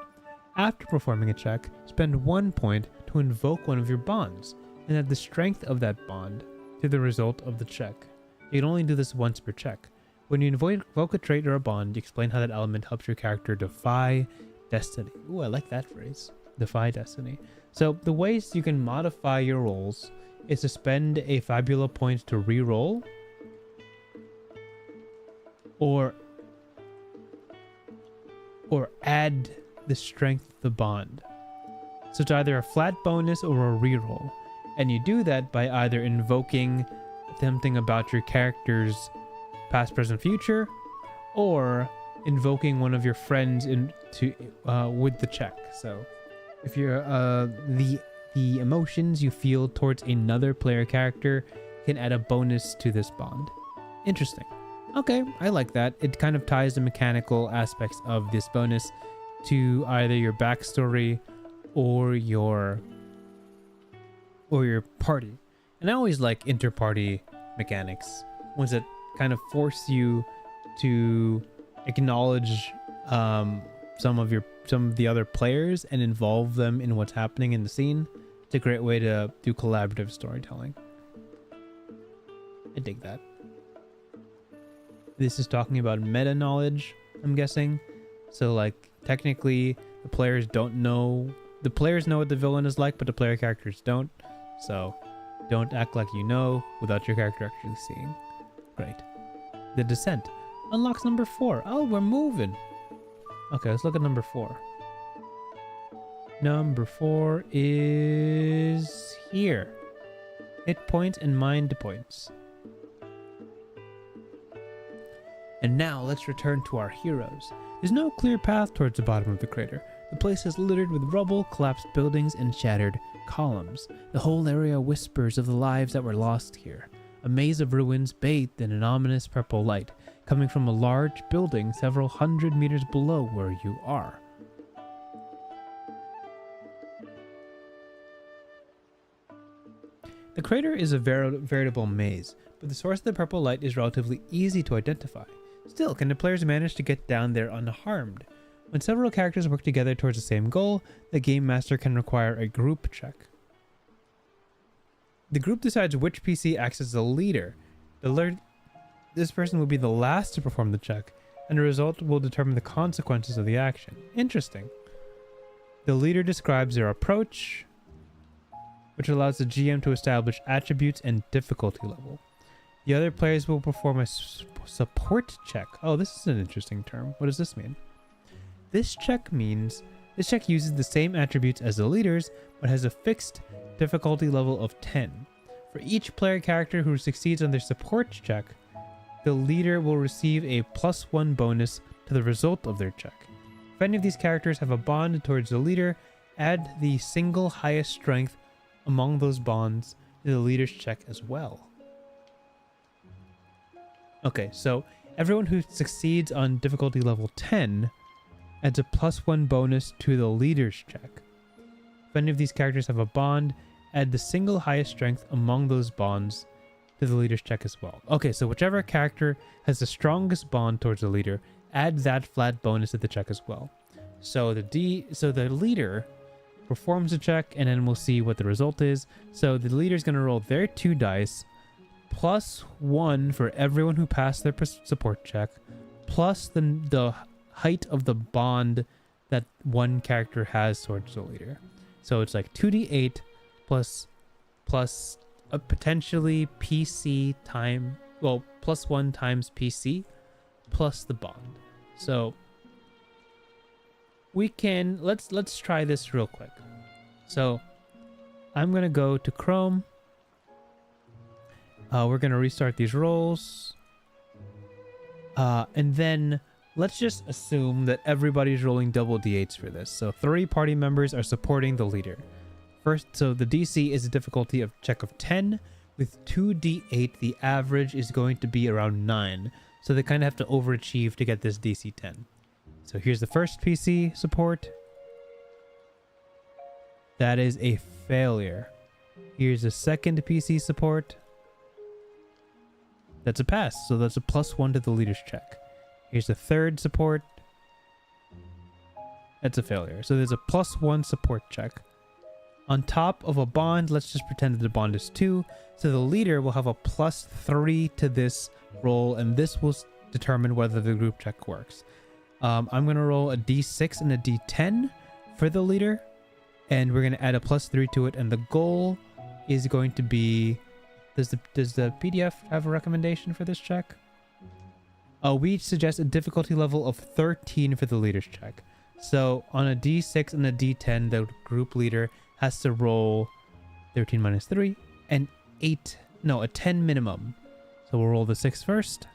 After performing a check, spend 1 point to invoke one of your bonds, and add the strength of that bond to the result of the check. You can only do this once per check. When you invoke a trait or a bond, you explain how that element helps your character defy destiny. Ooh, I like that phrase. Defy destiny. So the ways you can modify your rolls is to spend a Fabula point to re-roll, or add the strength of the bond. So it's either a flat bonus or a re-roll, and you do that by either invoking something about your character's past, present, future, or invoking one of your friends with the check. So if you're the emotions you feel towards another player character can add a bonus to this bond. Interesting. Okay, I like that. It kind of ties the mechanical aspects of this bonus to either your backstory or your party. And I always like inter-party mechanics, ones that kind of force you to acknowledge some of the other players and involve them in what's happening in the scene. It's a great way to do collaborative storytelling. I dig that. This is talking about meta knowledge, I'm guessing. So like technically the players know what the villain is like, but the player characters don't. So don't act like you know without your character actually seeing. Great. The Descent unlocks number 4. Oh, we're moving. Okay, let's look at number 4. Number 4 is here. Hit points and mind points. And now let's return to our heroes. There's no clear path towards the bottom of the crater. The place is littered with rubble, collapsed buildings, and shattered columns. The whole area whispers of the lives that were lost here. A maze of ruins bathed in an ominous purple light, coming from a large building several hundred meters below where you are. The crater is a veritable maze, but the source of the purple light is relatively easy to identify. Still, can the players manage to get down there unharmed? When several characters work together towards the same goal, the game master can require a group check. The group decides which PC acts as the leader. This person will be the last to perform the check, and the result will determine the consequences of the action. Interesting. The leader describes their approach, which allows the GM to establish attributes and difficulty level. The other players will perform a support check. Oh, this is an interesting term. What does this mean? This check uses the same attributes as the leaders, but has a fixed difficulty level of 10. For each player character who succeeds on their support check, the leader will receive a +1 bonus to the result of their check. If any of these characters have a bond towards the leader, add the single highest strength among those bonds to the leader's check as well. Okay, so everyone who succeeds on difficulty level 10 adds a +1 bonus to the leader's check. If any of these characters have a bond, add the single highest strength among those bonds to the leader's check as well. Okay, so whichever character has the strongest bond towards the leader, add that flat bonus to the check as well. So the leader performs a check, and then we'll see what the result is. So the leader is going to roll their 2 dice, +1 for everyone who passed their support check, plus the height of the bond that one character has towards the leader. So it's like 2d8 plus a potentially PC time, well, +1 times PC plus the bond. So we can, let's try this real quick. So I'm gonna go to Chrome. We're gonna restart these rolls, and then let's just assume that everybody's rolling double d8s for this. So 3 party members are supporting the leader. First, so the DC is a difficulty of check of 10. With 2d8, the average is going to be around 9. So they kind of have to overachieve to get this DC 10. So here's the first PC support. That is a failure. Here's the second PC support. That's a pass. So that's a +1 to the leader's check. Here's the third support. That's a failure. So there's a +1 support check. On top of a bond, let's just pretend that the bond is 2. So the leader will have a +3 to this roll, and this will determine whether the group check works. I'm going to roll a d6 and a d10 for the leader, and we're going to add a +3 to it, and the goal is going to be... Does the PDF have a recommendation for this check? We suggest a difficulty level of 13 for the leader's check. So on a d6 and a d10, the group leader has to roll 13 minus 3 and a 10 minimum. So we'll roll the 6 first.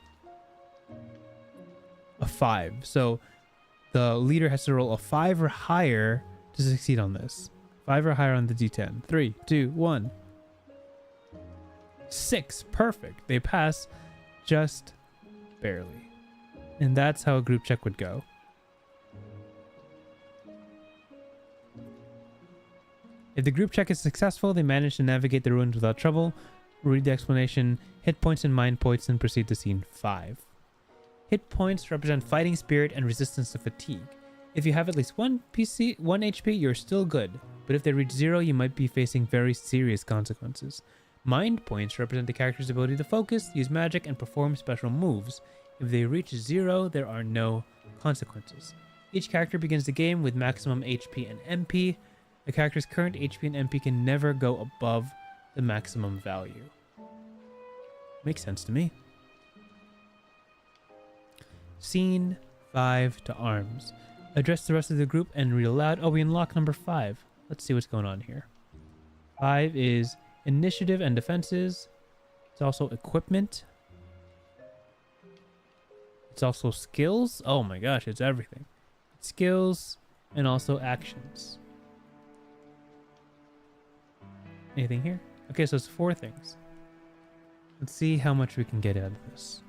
A 5. So the leader has to roll a 5 or higher to succeed on this. 5 or higher on the d10. 3, 2, 1. 6. Perfect. They pass just barely. And that's how a group check would go. If the group check is successful, they manage to navigate the ruins without trouble. Read the explanation, hit points and mind points, and proceed to scene 5. Hit points represent fighting spirit and resistance to fatigue. If you have at least 1 HP, you're still good, but if they reach 0, you might be facing very serious consequences. Mind points represent the character's ability to focus, use magic, and perform special moves. If they reach 0, there are no consequences. Each character begins the game with maximum HP and MP. The character's current HP and MP can never go above the maximum value. Makes sense to me. Scene 5 to arms. Address the rest of the group and read aloud. Oh, we unlock number 5. Let's see what's going on here. 5 is initiative and defenses. It's also equipment. It's also skills. Oh my gosh, it's everything. It's skills and also actions. Anything here? Okay, so it's 4 things. Let's see how much we can get out of this.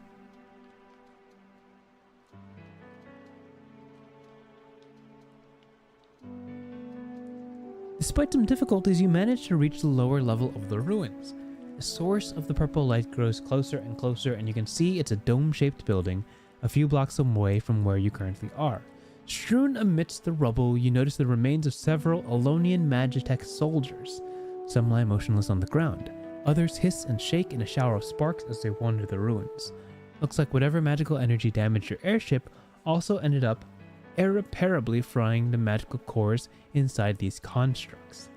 Despite some difficulties, you manage to reach the lower level of the ruins. The source of the purple light grows closer and closer, and you can see it's a dome-shaped building a few blocks away from where you currently are. Strewn amidst the rubble, you notice the remains of several Alonian Magitech soldiers. Some lie motionless on the ground. Others hiss and shake in a shower of sparks as they wander the ruins. Looks like whatever magical energy damaged your airship also ended up irreparably frying the magical cores inside these constructs.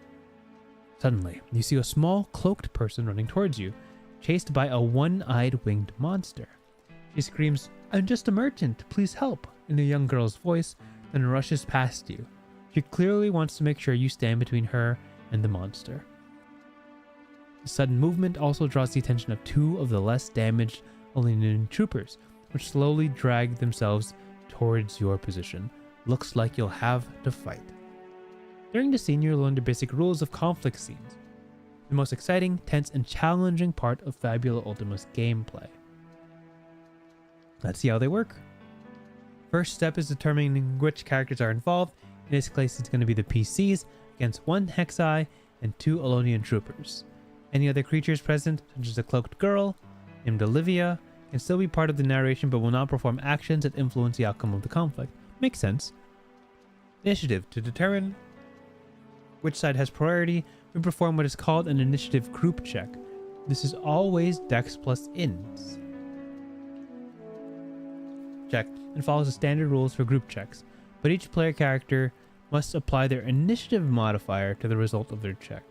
Suddenly, you see a small, cloaked person running towards you, chased by a one-eyed winged monster. She screams, "I'm just a merchant, please help," in a young girl's voice, then rushes past you. She clearly wants to make sure you stand between her and the monster. The sudden movement also draws the attention of two of the less damaged Alenian troopers, which slowly drag themselves towards your position. Looks like you'll have to fight. During the scene, you'll learn the basic rules of conflict scenes, the most exciting, tense, and challenging part of Fabula Ultima's gameplay. Let's see how they work. First step is determining which characters are involved. In this case, it's going to be the PCs against one Hexai and two Alonian troopers. Any other creatures present, such as a cloaked girl named Olivia, can still be part of the narration but will not perform actions that influence the outcome of the conflict. Makes sense. Initiative. To determine which side has priority, we perform what is called an initiative group check. This is always Dex plus Ins check and follows the standard rules for group checks, but each player character must apply their initiative modifier to the result of their check.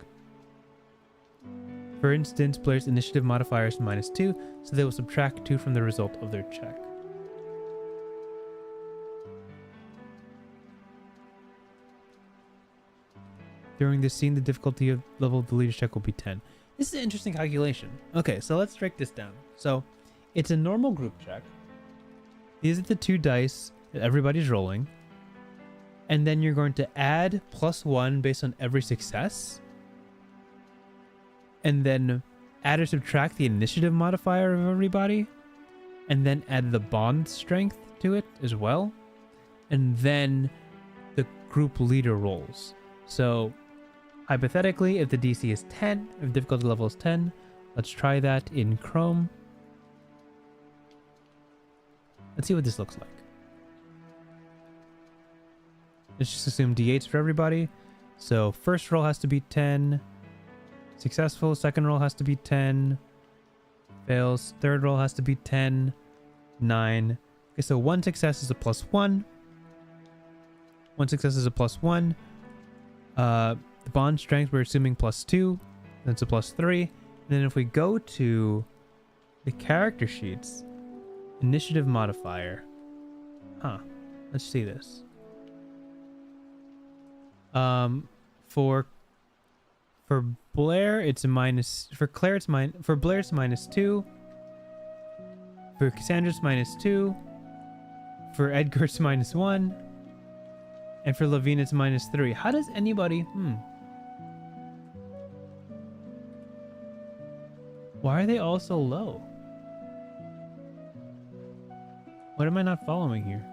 For instance, players' initiative modifier is -2, so they will subtract 2 from the result of their check. During this scene, the difficulty of level of the leader's check will be 10. This is an interesting calculation. Okay, so let's break this down. So, it's a normal group check. These are the 2 dice that everybody's rolling. And then you're going to add +1 based on every success. And then add or subtract the initiative modifier of everybody. And then add the bond strength to it as well. And then the group leader rolls. So, hypothetically, if the DC is 10, if difficulty level is 10, let's try that in Chrome. Let's see what this looks like. Let's just assume D8s for everybody. So first roll has to be 10. Successful. Second roll has to be 10. Fails. Third roll has to be 10. 9. Okay, so one success is a +1. One success is a +1. The bond strength, we're assuming +2. That's a +3. And then if we go to the character sheets, initiative modifier. Let's see this. For Blair, it's a minus. For Claire, it's for Blair, it's -2. For Cassandra, it's -2. For Edgar, it's -1. And for Levine, it's -3. How does anybody? Why are they all so low? What am I not following here?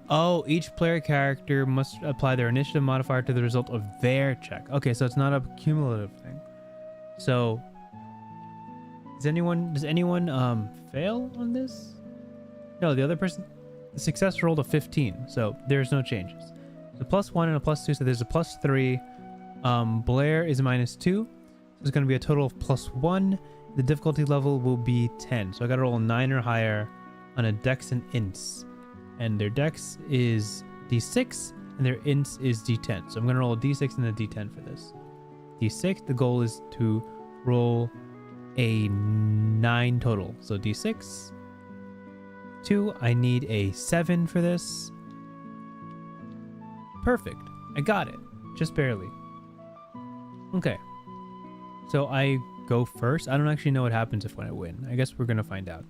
Oh, each player character must apply their initiative modifier to the result of their check. Okay, so it's not a cumulative thing. So, does anyone fail on this? No, the other person, the success rolled a 15, so there's no changes. The +1 and a +2, so there's a +3. Blair is a -2, so it's going to be a total of +1. The difficulty level will be 10, so I got to roll a 9 or higher on a Dex and Ints. And their Dex is D6, and their Ints is D10. So I'm going to roll a D6 and a D10 for this. D6, the goal is to roll a 9 total. So D6. 2, I need a 7 for this. Perfect. I got it. Just barely. Okay. So I go first. I don't actually know what happens when I win. I guess we're going to find out.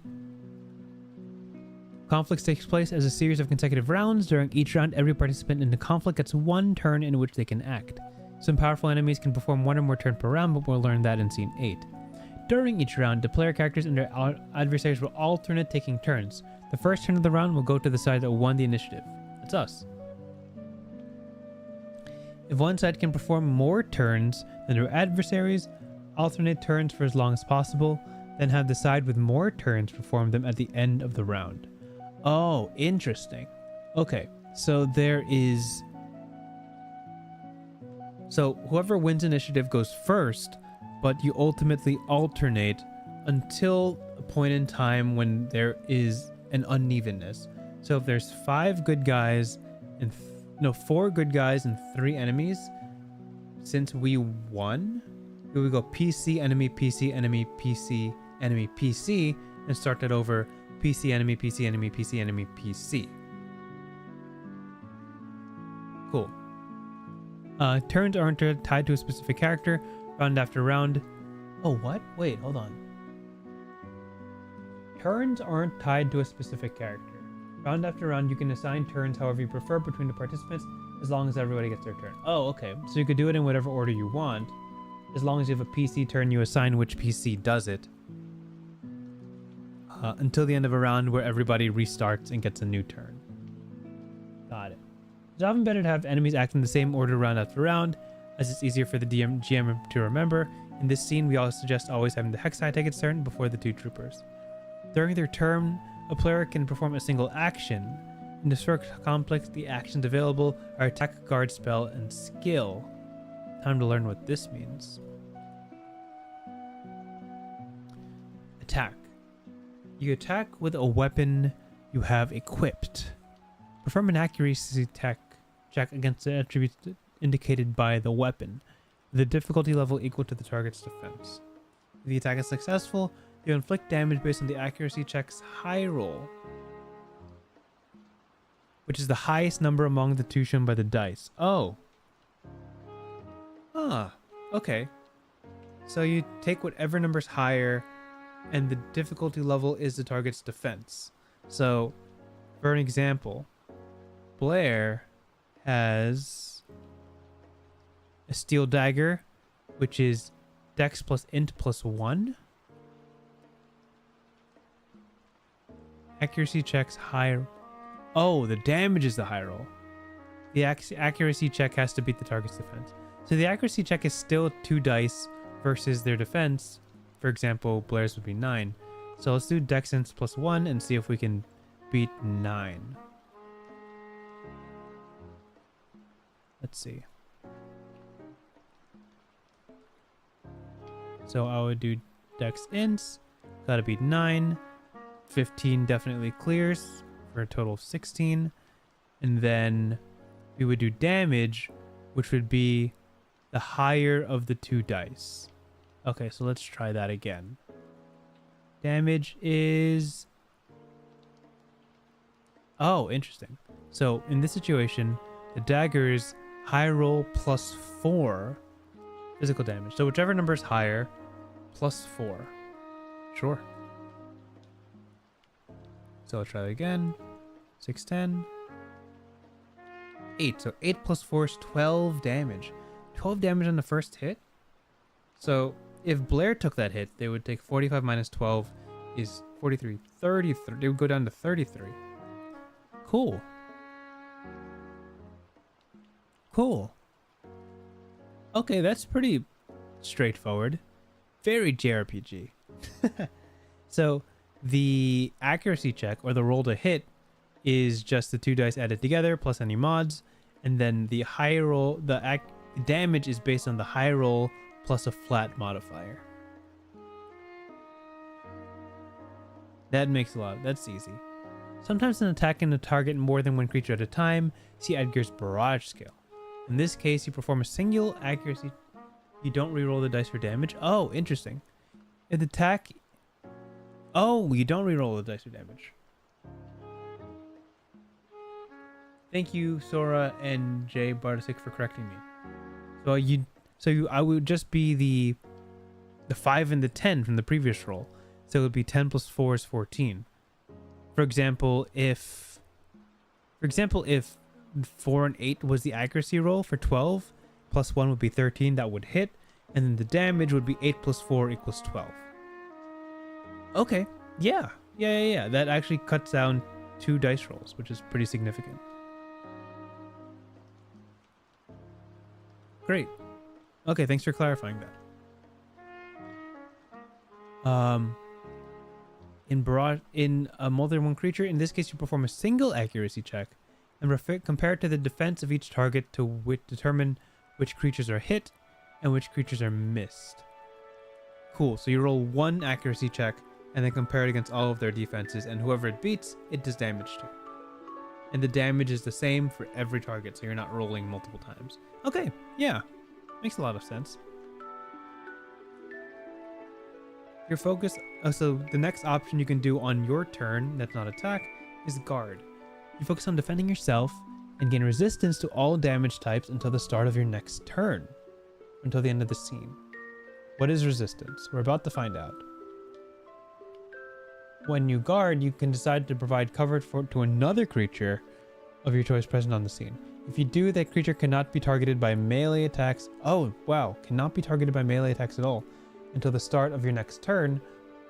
Conflicts takes place as a series of consecutive rounds. During each round, every participant in the conflict gets 1 turn in which they can act. Some powerful enemies can perform 1 or more turns per round, but we'll learn that in Scene 8. During each round, the player characters and their adversaries will alternate taking turns. The first turn of the round will go to the side that won the initiative. That's us. If one side can perform more turns than their adversaries, alternate turns for as long as possible, then have the side with more turns perform them at the end of the round. Oh, interesting. Okay, so there is... So whoever wins initiative goes first, but you ultimately alternate until a point in time when there is an unevenness. So if there's 4 good guys and 3 enemies, since we won, we would go PC, enemy, PC, enemy, PC, enemy, PC, and start that over. PC, enemy, PC, enemy, PC, enemy, PC. Cool. Turns aren't tied to a specific character. Round after round. Oh, what? Wait, hold on. Turns aren't tied to a specific character. Round after round, you can assign turns however you prefer between the participants, as long as everybody gets their turn. Oh, okay. So you could do it in whatever order you want. As long as you have a PC turn, you assign which PC does it. Until the end of a round where everybody restarts and gets a new turn. Got it. It's often better to have enemies act in the same order round after round, as it's easier for the GM to remember. In this scene, we also suggest always having the Hexai take its turn before the 2 troopers. During their turn, a player can perform a single action. In this complex, the actions available are attack, guard, spell, and skill. Time to learn what this means. Attack. You attack with a weapon you have equipped. Perform an accuracy check against the attributes indicated by the weapon, with a difficulty level equal to the target's defense. If the attack is successful, you inflict damage based on the accuracy check's high roll, which is the highest number among the 2 shown by the dice. Oh. Ah, okay. So you take whatever number's higher, and the difficulty level is the target's defense. So, for an example, Blair has a steel dagger, which is Dex plus Int plus 1. Accuracy checks higher. Oh, the damage is the high roll. The accuracy check has to beat the target's defense. So the accuracy check is still 2 dice versus their defense. For example, Blair's would be 9. So let's do Dex Int plus 1 and see if we can beat 9. Let's see. So I would do Dex Ints. Gotta beat 9. 15 definitely clears for a total of 16. And then we would do damage, which would be the higher of the 2 dice. Okay, so let's try that again. Damage is... Oh, interesting. So in this situation, the dagger's high roll plus 4 physical damage. So whichever number is higher, plus 4. Sure. So let's try that again. 6, 10. 8. So 8 plus 4 is 12 damage. 12 damage on the first hit. So if Blair took that hit, they would take 45 minus 12 is 43. 33. They would go down to 33. Cool. Cool. Okay, that's pretty straightforward. Very JRPG. So the accuracy check, or the roll to hit, is just the 2 dice added together plus any mods, and then the high roll, the damage is based on the high roll plus a flat modifier. That makes a lot. That's easy. Sometimes an attack can target more than one creature at a time. See Edgar's barrage skill. In this case, you perform a single accuracy. You don't reroll the dice for damage. Oh, interesting. If the attack... Oh, you don't reroll the dice for damage. Thank you, Sora and Jay Bartosik, for correcting me. I would just be the 5 and the 10 from the previous roll. So it would be 10 plus 4 is 14. For example, if 4 and 8 was the accuracy roll for 12, plus 1 would be 13, that would hit, and then the damage would be 8 plus 4 equals 12. Okay, yeah. That actually cuts down 2 dice rolls, which is pretty significant. Great. Okay, thanks for clarifying that. In a more than one creature, in this case, you perform a single accuracy check and compare it to the defense of each target to determine which creatures are hit and which creatures are missed. Cool. So you roll one accuracy check and then compare it against all of their defenses, and whoever it beats, it does damage to. And the damage is the same for every target, so you're not rolling multiple times. Okay, yeah. Makes a lot of sense. Your focus, so the next option you can do on your turn that's not attack is guard. You focus on defending yourself and gain resistance to all damage types until the start of your next turn, until the end of the scene. What is resistance? We're about to find out. When you guard, you can decide to provide cover to another creature of your choice present on the scene. If you do, that creature cannot be targeted by melee attacks. Oh, wow. Cannot be targeted by melee attacks at all until the start of your next turn.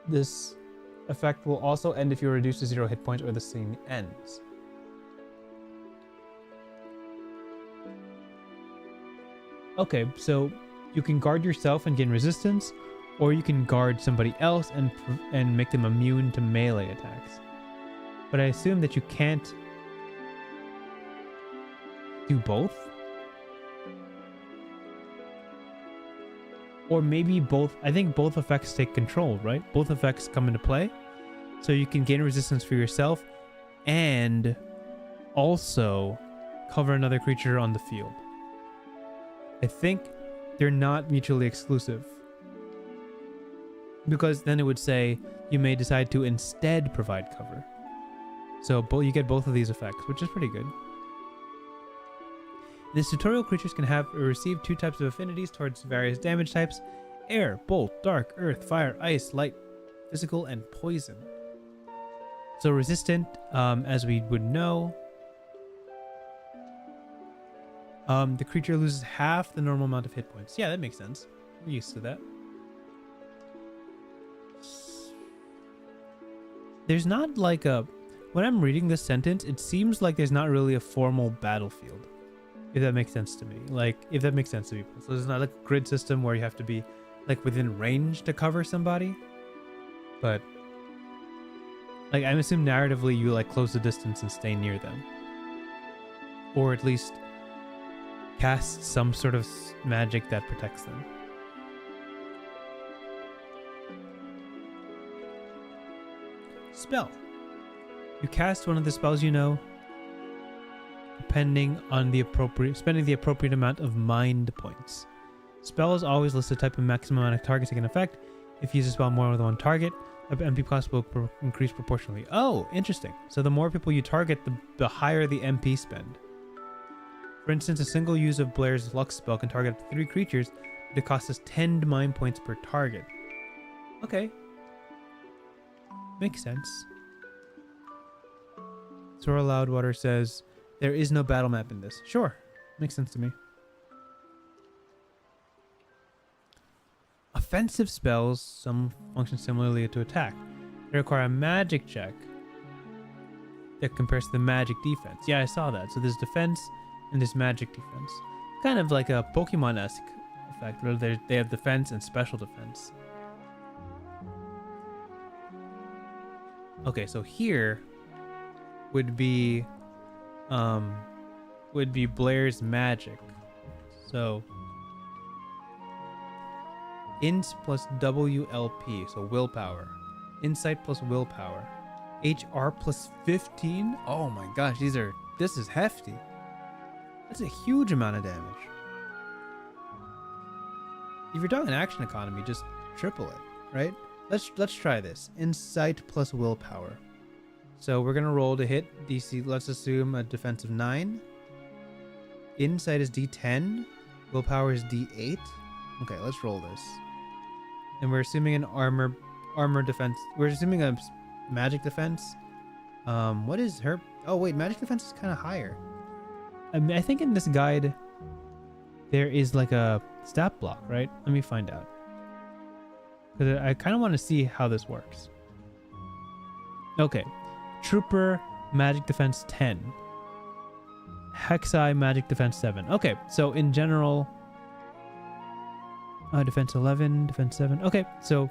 This effect will also end if you're reduced to 0 hit points or the scene ends. Okay, so you can guard yourself and gain resistance, or you can guard somebody else and make them immune to melee attacks. But I assume that you can't do both? Or maybe both. I think both effects take control, right? Both effects come into play. So you can gain resistance for yourself and also cover another creature on the field. I think they're not mutually exclusive. Because then it would say you may decide to instead provide cover. So you get both of these effects, which is pretty good. In this tutorial, creatures can have or receive 2 types of affinities towards various damage types: air, bolt, dark, earth, fire, ice, light, physical, and poison. So resistant, as we would know, the creature loses half the normal amount of hit points. Yeah, that makes sense. We're used to that. There's not like a... When I'm reading this sentence, it seems like there's not really a formal battlefield. If that makes sense to me. Like, if that makes sense to people. So there's not like a grid system where you have to be like within range to cover somebody. But like, I'm assuming narratively you like close the distance and stay near them. Or at least cast some sort of magic that protects them. Spell. You cast one of the spells you know, depending on spending the appropriate amount of mind points. Spells always list the type of maximum amount of targets it can affect. If you use a spell more than one target, the MP cost will increase proportionally. Oh, interesting. So the more people you target, the higher the MP spend. For instance, a single use of Blair's luck spell can target up to 3 creatures, but it costs us 10 mind points per target. Okay. Makes sense. Sora Loudwater says, there is no battle map in this. Sure. Makes sense to me. Offensive spells, some function similarly to attack. They require a magic check that compares to the magic defense. Yeah, I saw that. So there's defense and there's magic defense. Kind of like a Pokemon-esque effect where they have defense and special defense. Okay, so here would be Blair's magic. So int plus WLP, so willpower. Insight plus willpower. HR plus 15. Oh my gosh, this is hefty. That's a huge amount of damage. If you're talking action economy, just triple it, right? Let's try this. Insight plus willpower. So we're gonna roll to hit DC. Let's assume a defense of 9. Insight is D10. Willpower is D8. Okay, let's roll this. And we're assuming an armor defense. We're assuming a magic defense. What is her? Oh wait, magic defense is kind of higher. I think in this guide there is like a stat block, right? Let me find out. Because I kind of want to see how this works. Okay. Trooper, magic defense 10. Hexai, magic defense 7. Okay, so in general, Defense 11, defense 7. Okay, so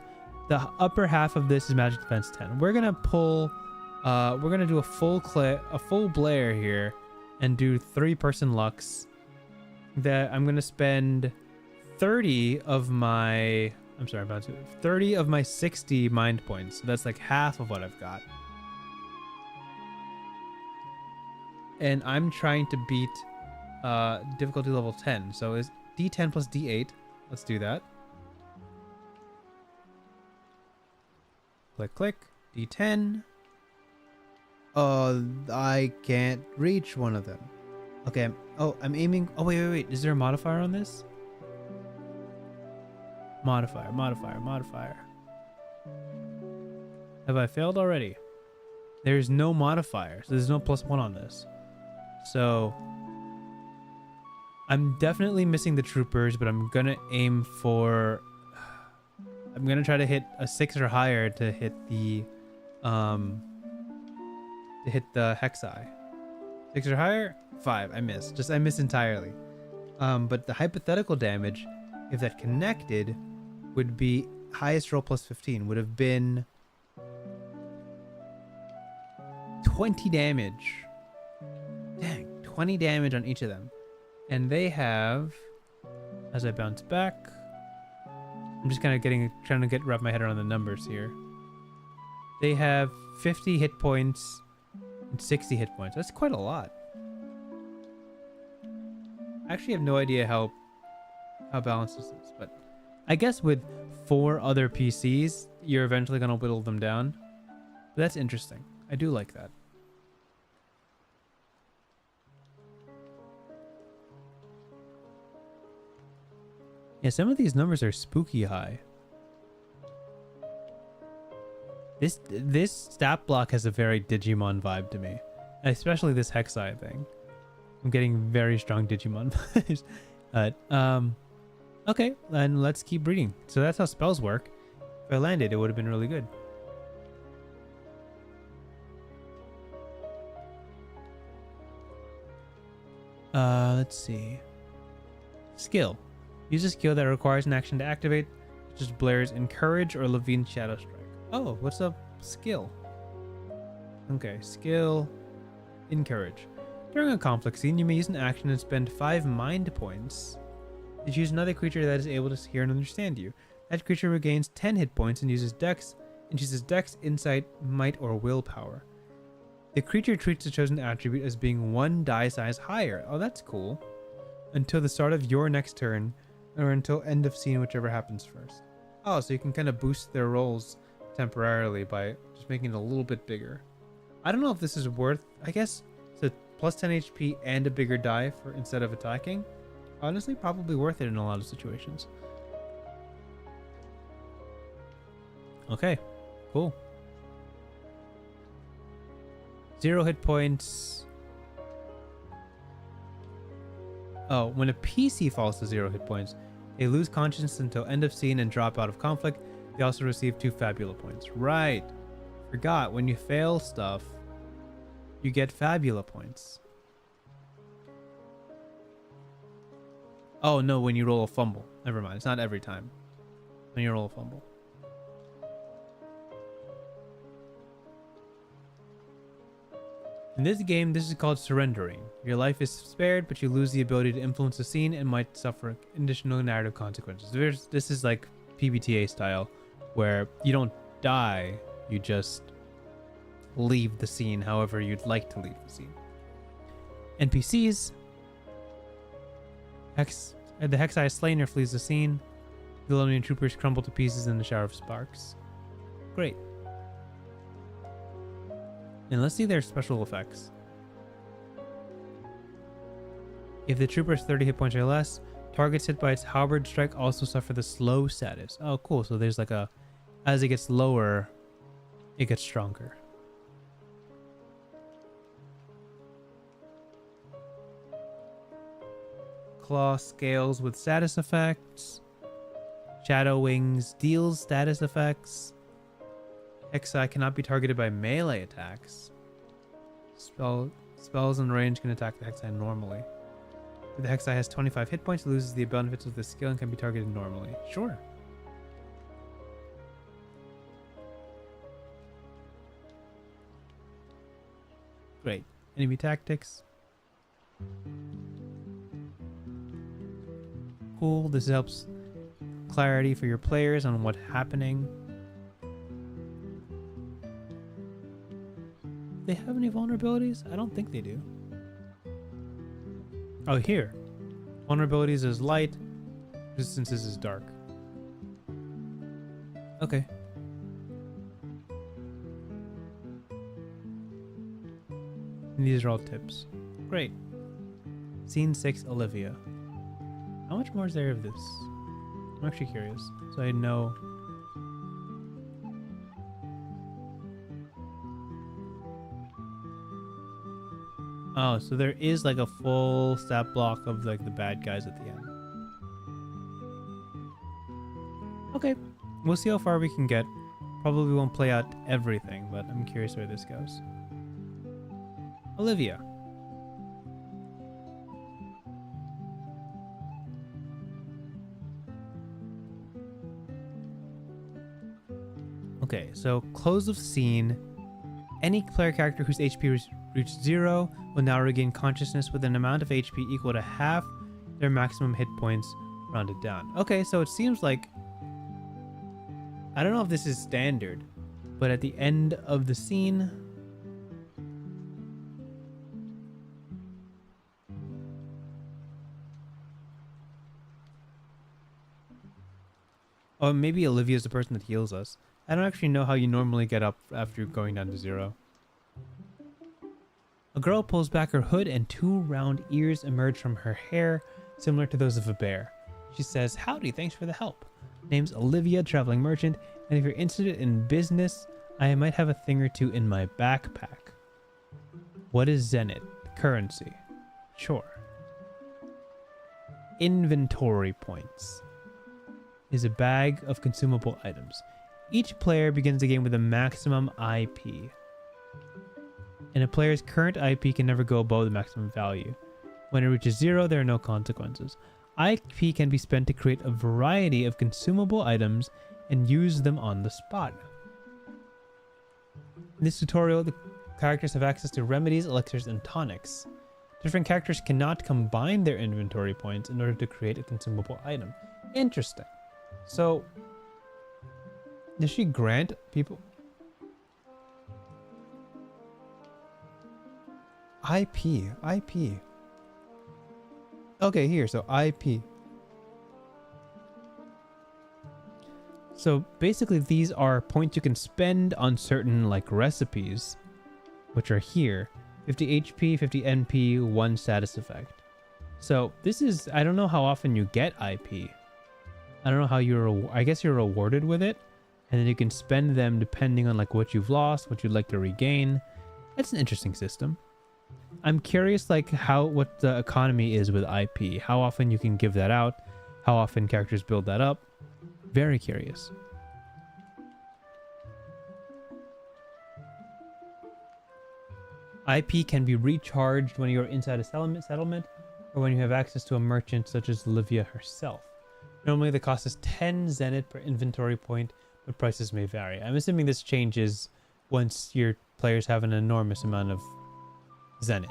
the upper half of this is magic defense 10. We're gonna pull, we're gonna do a full Blair here, and do 3-person Lux. That I'm gonna spend 30 of my, 30 of my 60 mind points. So that's like half of what I've got. And I'm trying to beat difficulty level 10. So is D10 plus D8. Let's do that. Click, click. D10. I can't reach one of them. Okay. I'm aiming. Oh, wait. Is there a modifier on this? Modifier. Have I failed already? There's no modifier, so there's no +1 on this. So I'm definitely missing the troopers, but I'm gonna aim for, I'm gonna try to hit a 6 or higher to hit the Hexai. 6 or higher? 5. I missed. I missed entirely. But the hypothetical damage, if that connected, would be highest roll plus 15 would have been 20 damage. Dang, 20 damage on each of them. And they have, as I bounce back, I'm just kind of trying to wrap my head around the numbers here. They have 50 hit points and 60 hit points. That's quite a lot. I actually have no idea how balanced this is, but I guess with 4 other PCs, you're eventually going to whittle them down. But that's interesting. I do like that. Yeah, some of these numbers are spooky high. This stat block has a very Digimon vibe to me, especially this Hexai thing. I'm getting very strong Digimon vibes. Okay, then let's keep reading. So that's how spells work. If I landed, it would have been really good. Let's see. Skill. Use a skill that requires an action to activate, such as Blair's Encourage or Levine's Shadow Strike. Oh, what's up? Skill. Okay, skill. Encourage. During a conflict scene, you may use an action and spend 5 mind points to choose another creature that is able to hear and understand you. That creature regains 10 hit points and chooses Dex, Insight, Might, or Willpower. The creature treats the chosen attribute as being 1 die size higher. Oh, that's cool. Until the start of your next turn, or until end of scene, whichever happens first. Oh, so you can kind of boost their rolls temporarily by just making it a little bit bigger. I don't know if this is worth, I guess, so plus 10 HP and a bigger die for instead of attacking. Honestly, probably worth it in a lot of situations. Okay, cool. 0 hit points. Oh, when a PC falls to 0 hit points, they lose consciousness until end of scene and drop out of conflict. They also receive 2 Fabula points. Right. Forgot, when you fail stuff, you get Fabula points. Oh, no, when you roll a fumble. Never mind, it's not every time. When you roll a fumble. In this game, this is called surrendering. Your life is spared, but you lose the ability to influence the scene and might suffer additional narrative consequences. This is like PBTA style, where you don't die, you just leave the scene however you'd like to leave the scene. NPCs. The Hexai is slain or flees the scene. The Londonian troopers crumble to pieces in the shower of sparks. Great. And let's see their special effects. If the trooper's 30 hit points or less, targets hit by its halberd strike also suffer the slow status. Oh, cool. So there's like as it gets lower, it gets stronger. Claw scales with status effects. Shadow Wings deals status effects. Hexai cannot be targeted by melee attacks. Spells in range can attack the Hexai normally. If the Hexai has 25 hit points, it loses the benefits of the skill and can be targeted normally. Sure. Great. Enemy tactics. Cool. This helps clarity for your players on what's happening. They have any vulnerabilities? I don't think they do. Oh, here. Vulnerabilities is light. Resistances is dark. Okay. And these are all tips. Great. Scene 6, Olivia. How much more is there of this? I'm actually curious. So I know. Oh, so there is like a full stat block of like the bad guys at the end. Okay. We'll see how far we can get. Probably won't play out everything, but I'm curious where this goes. Olivia. Okay, so close of scene. Any player character whose HP reached 0 will now regain consciousness with an amount of HP equal to half their maximum hit points rounded down. Okay, so it seems like... I don't know if this is standard, but at the end of the scene... Oh, maybe Olivia's the person that heals us. I don't actually know how you normally get up after going down to 0. A girl pulls back her hood and 2 round ears emerge from her hair, similar to those of a bear. She says, "Howdy, thanks for the help. Name's Olivia, traveling merchant, and if you're interested in business, I might have a thing or two in my backpack." What is Zenith? Currency. Sure. Inventory points is a bag of consumable items. Each player begins the game with a maximum IP. And a player's current IP can never go above the maximum value. When it reaches 0, there are no consequences. IP can be spent to create a variety of consumable items and use them on the spot. In this tutorial, the characters have access to remedies, elixirs, and tonics. Different characters cannot combine their inventory points in order to create a consumable item. Interesting. So, does she grant people IP? Okay, here, so IP. So basically these are points you can spend on certain like recipes, which are here. 50 HP, 50 NP, 1 status effect. So this is, I don't know how often you get IP. I don't know how I guess you're rewarded with it. And then you can spend them depending on like what you've lost, what you'd like to regain. It's an interesting system. I'm curious like what the economy is with IP. How often you can give that out. How often characters build that up. Very curious. IP can be recharged when you're inside a settlement or when you have access to a merchant such as Olivia herself. Normally the cost is 10 Zenith per inventory point, but prices may vary. I'm assuming this changes once your players have an enormous amount of Zenith.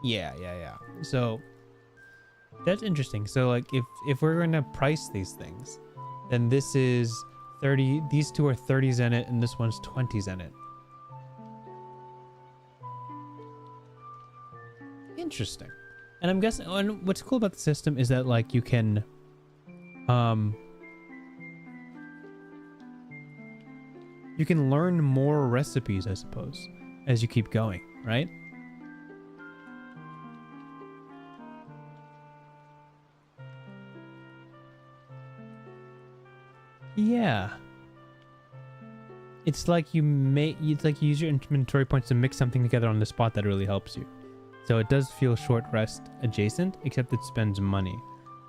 Yeah. So that's interesting. So like if we're going to price these things, then this is 30, these two are 30 Zenith and this one's 20 Zenith. Interesting. And I'm guessing, and what's cool about the system is that like you can learn more recipes, I suppose, as you keep going, right? Yeah. It's like you use your inventory points to mix something together on the spot that really helps you. So it does feel short rest adjacent, except it spends money.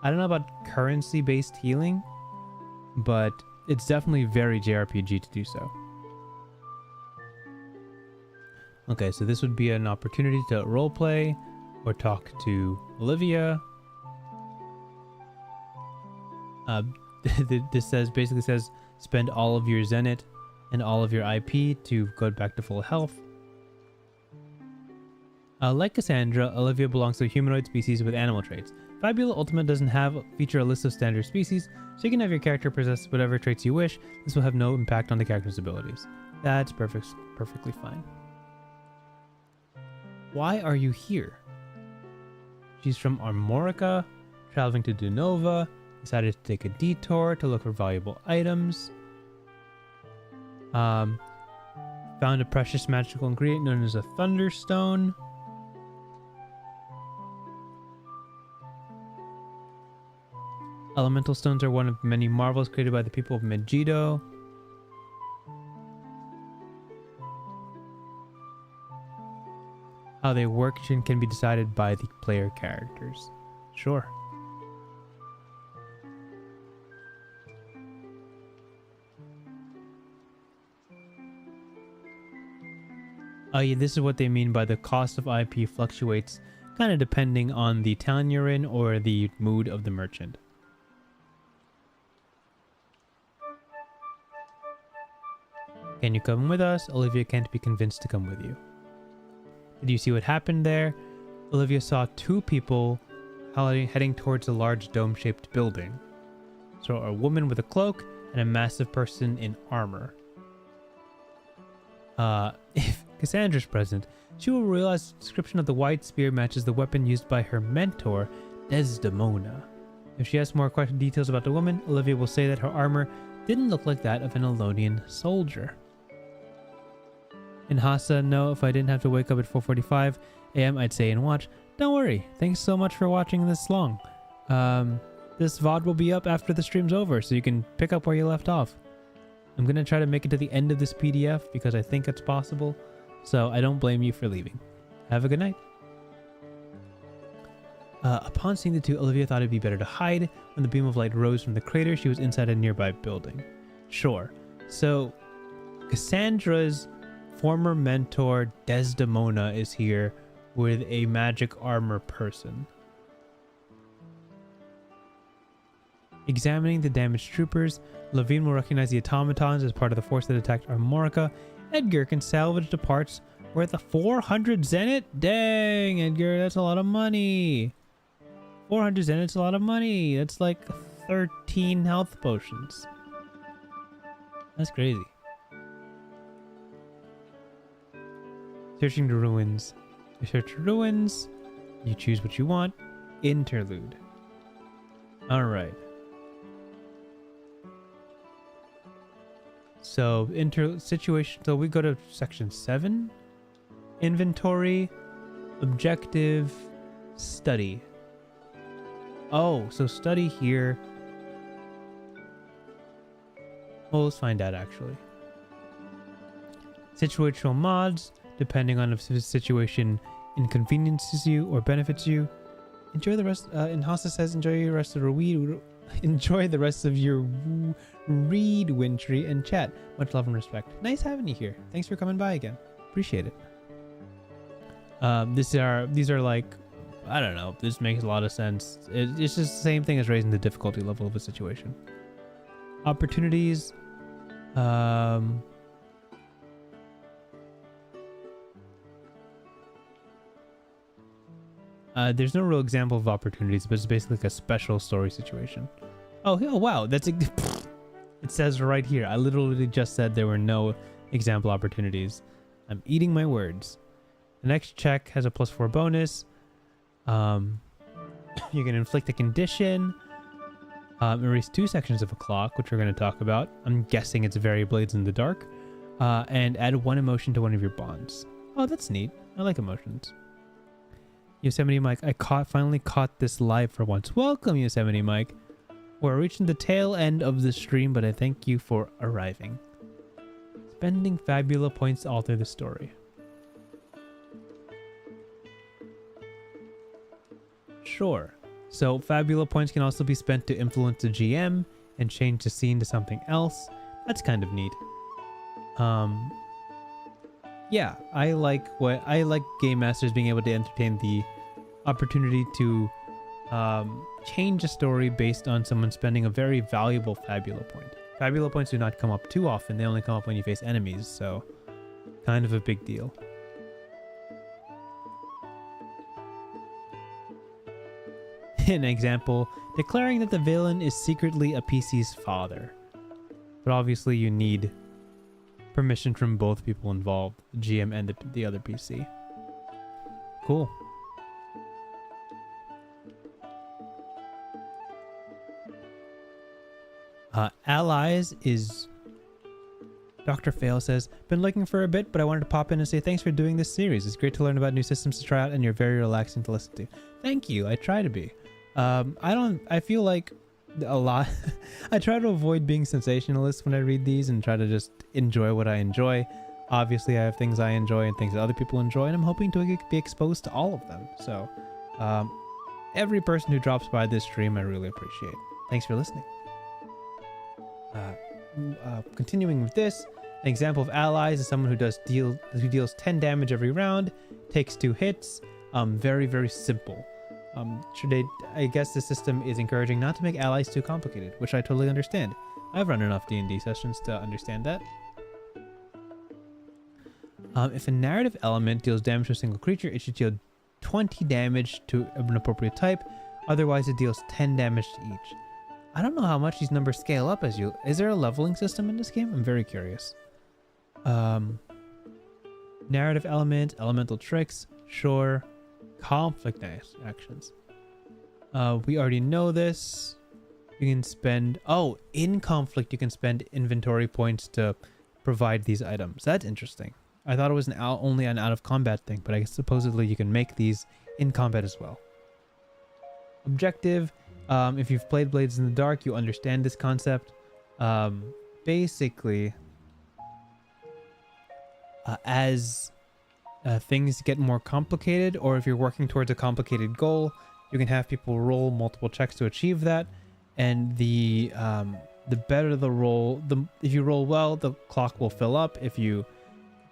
I don't know about currency-based healing, but it's definitely very JRPG to do so. Okay, so this would be an opportunity to roleplay or talk to Olivia. This basically says spend all of your Zenith and all of your IP to go back to full health. Like Cassandra, Olivia belongs to a humanoid species with animal traits. Fabula Ultima doesn't feature a list of standard species, so you can have your character possess whatever traits you wish. This will have no impact on the character's abilities. That's perfectly fine. Why are you here? She's from Armorica, traveling to Dunova, decided to take a detour to look for valuable items. Found a precious magical ingredient known as a Thunderstone. Elemental stones are one of many marvels created by the people of Megiddo. How they work can be decided by the player characters. Sure. Oh yeah, this is what they mean by the cost of IP fluctuates, kind of depending on the town you're in or the mood of the merchant. Can you come with us? Olivia can't be convinced to come with you. Did you see what happened there? Olivia saw two people heading towards a large dome-shaped building. So a woman with a cloak and a massive person in armor. If Cassandra's present, she will realize the description of the white spear matches the weapon used by her mentor, Desdemona. If she has more details about the woman, Olivia will say that her armor didn't look like that of an Elonian soldier. In Hassa, no, if I didn't have to wake up at 4:45 a.m., I'd say and watch. Don't worry. Thanks so much for watching this long. This VOD will be up after the stream's over, so you can pick up where you left off. I'm going to try to make it to the end of this PDF because I think it's possible, so I don't blame you for leaving. Have a good night. Upon seeing the two, Olivia thought it'd be better to hide. When the beam of light rose from the crater, she was inside a nearby building. Sure. So, Cassandra's former mentor, Desdemona, is here with a magic armor person. Examining the damaged troopers, Levine will recognize the automatons as part of the force that attacked Armorica. Edgar can salvage the parts worth a 400 Zenith? Dang, Edgar, that's a lot of money. 400 Zenith's a lot of money. That's like 13 health potions. That's crazy. Searching the ruins. You search the ruins. You choose what you want. Interlude. Alright. So, situation. So we go to section 7. Inventory. Objective. Study. Oh, so study here. Well, let's find out actually. Situational mods. Depending on if the situation inconveniences you or benefits you. Enjoy the rest. And Hassa says, enjoy the rest of your read, Wintry, and chat. Much love and respect. Nice having you here. Thanks for coming by again. Appreciate it. These are like, I don't know. This makes a lot of sense. It's just the same thing as raising the difficulty level of a situation. Opportunities. There's no real example of opportunities, but it's basically like a special story situation. Oh wow, that's it says right here. I literally just said there were no example opportunities. I'm eating my words. The next check has a +4 bonus. You can inflict a condition. Erase 2 sections of a clock, which we're going to talk about. I'm guessing it's Very Blades in the Dark. And add 1 emotion to one of your bonds. Oh, that's neat. I like emotions. Yosemite Mike, I finally caught this live for once. Welcome, Yosemite Mike. We're reaching the tail end of the stream, but I thank you for arriving. Spending Fabula points to alter the story. Sure. So Fabula points can also be spent to influence the GM and change the scene to something else. That's kind of neat. yeah, I like game masters being able to entertain the opportunity to change a story based on someone spending a very valuable Fabula point. Fabula points do not come up too often. They only come up when you face enemies, so kind of a big deal. An example, declaring that the villain is secretly a PC's father. But obviously you need permission from both people involved, the GM and the other PC. Cool. Allies is... Dr. Fail says, been looking for a bit, but I wanted to pop in and say thanks for doing this series. It's great to learn about new systems to try out, and you're very relaxing to listen to. Thank you. I try to be. I feel like a lot... I try to avoid being sensationalist when I read these and try to just enjoy what I enjoy. Obviously, I have things I enjoy and things that other people enjoy, and I'm hoping to be exposed to all of them. So, every person who drops by this stream, I really appreciate. Thanks for listening. Continuing with this, an example of allies is someone who deals 10 damage every round, takes 2 hits. Very, very simple. I guess the system is encouraging not to make allies too complicated, which I totally understand. I've run enough D&D sessions to understand that. If a narrative element deals damage to a single creature, it should deal 20 damage to an appropriate type. Otherwise, it deals 10 damage to each. I don't know how much these numbers scale up as you... Is there a leveling system in this game? I'm very curious. Narrative element, elemental tricks, sure. Conflict actions. We already know this. You can spend... Oh, in conflict, you can spend inventory points to provide these items. That's interesting. I thought it was only an out-of-combat thing, but I guess supposedly you can make these in combat as well. Objective... if you've played Blades in the Dark, you understand this concept. Basically, as things get more complicated, or if you're working towards a complicated goal, you can have people roll multiple checks to achieve that. And the better the roll, if you roll well, the clock will fill up. If you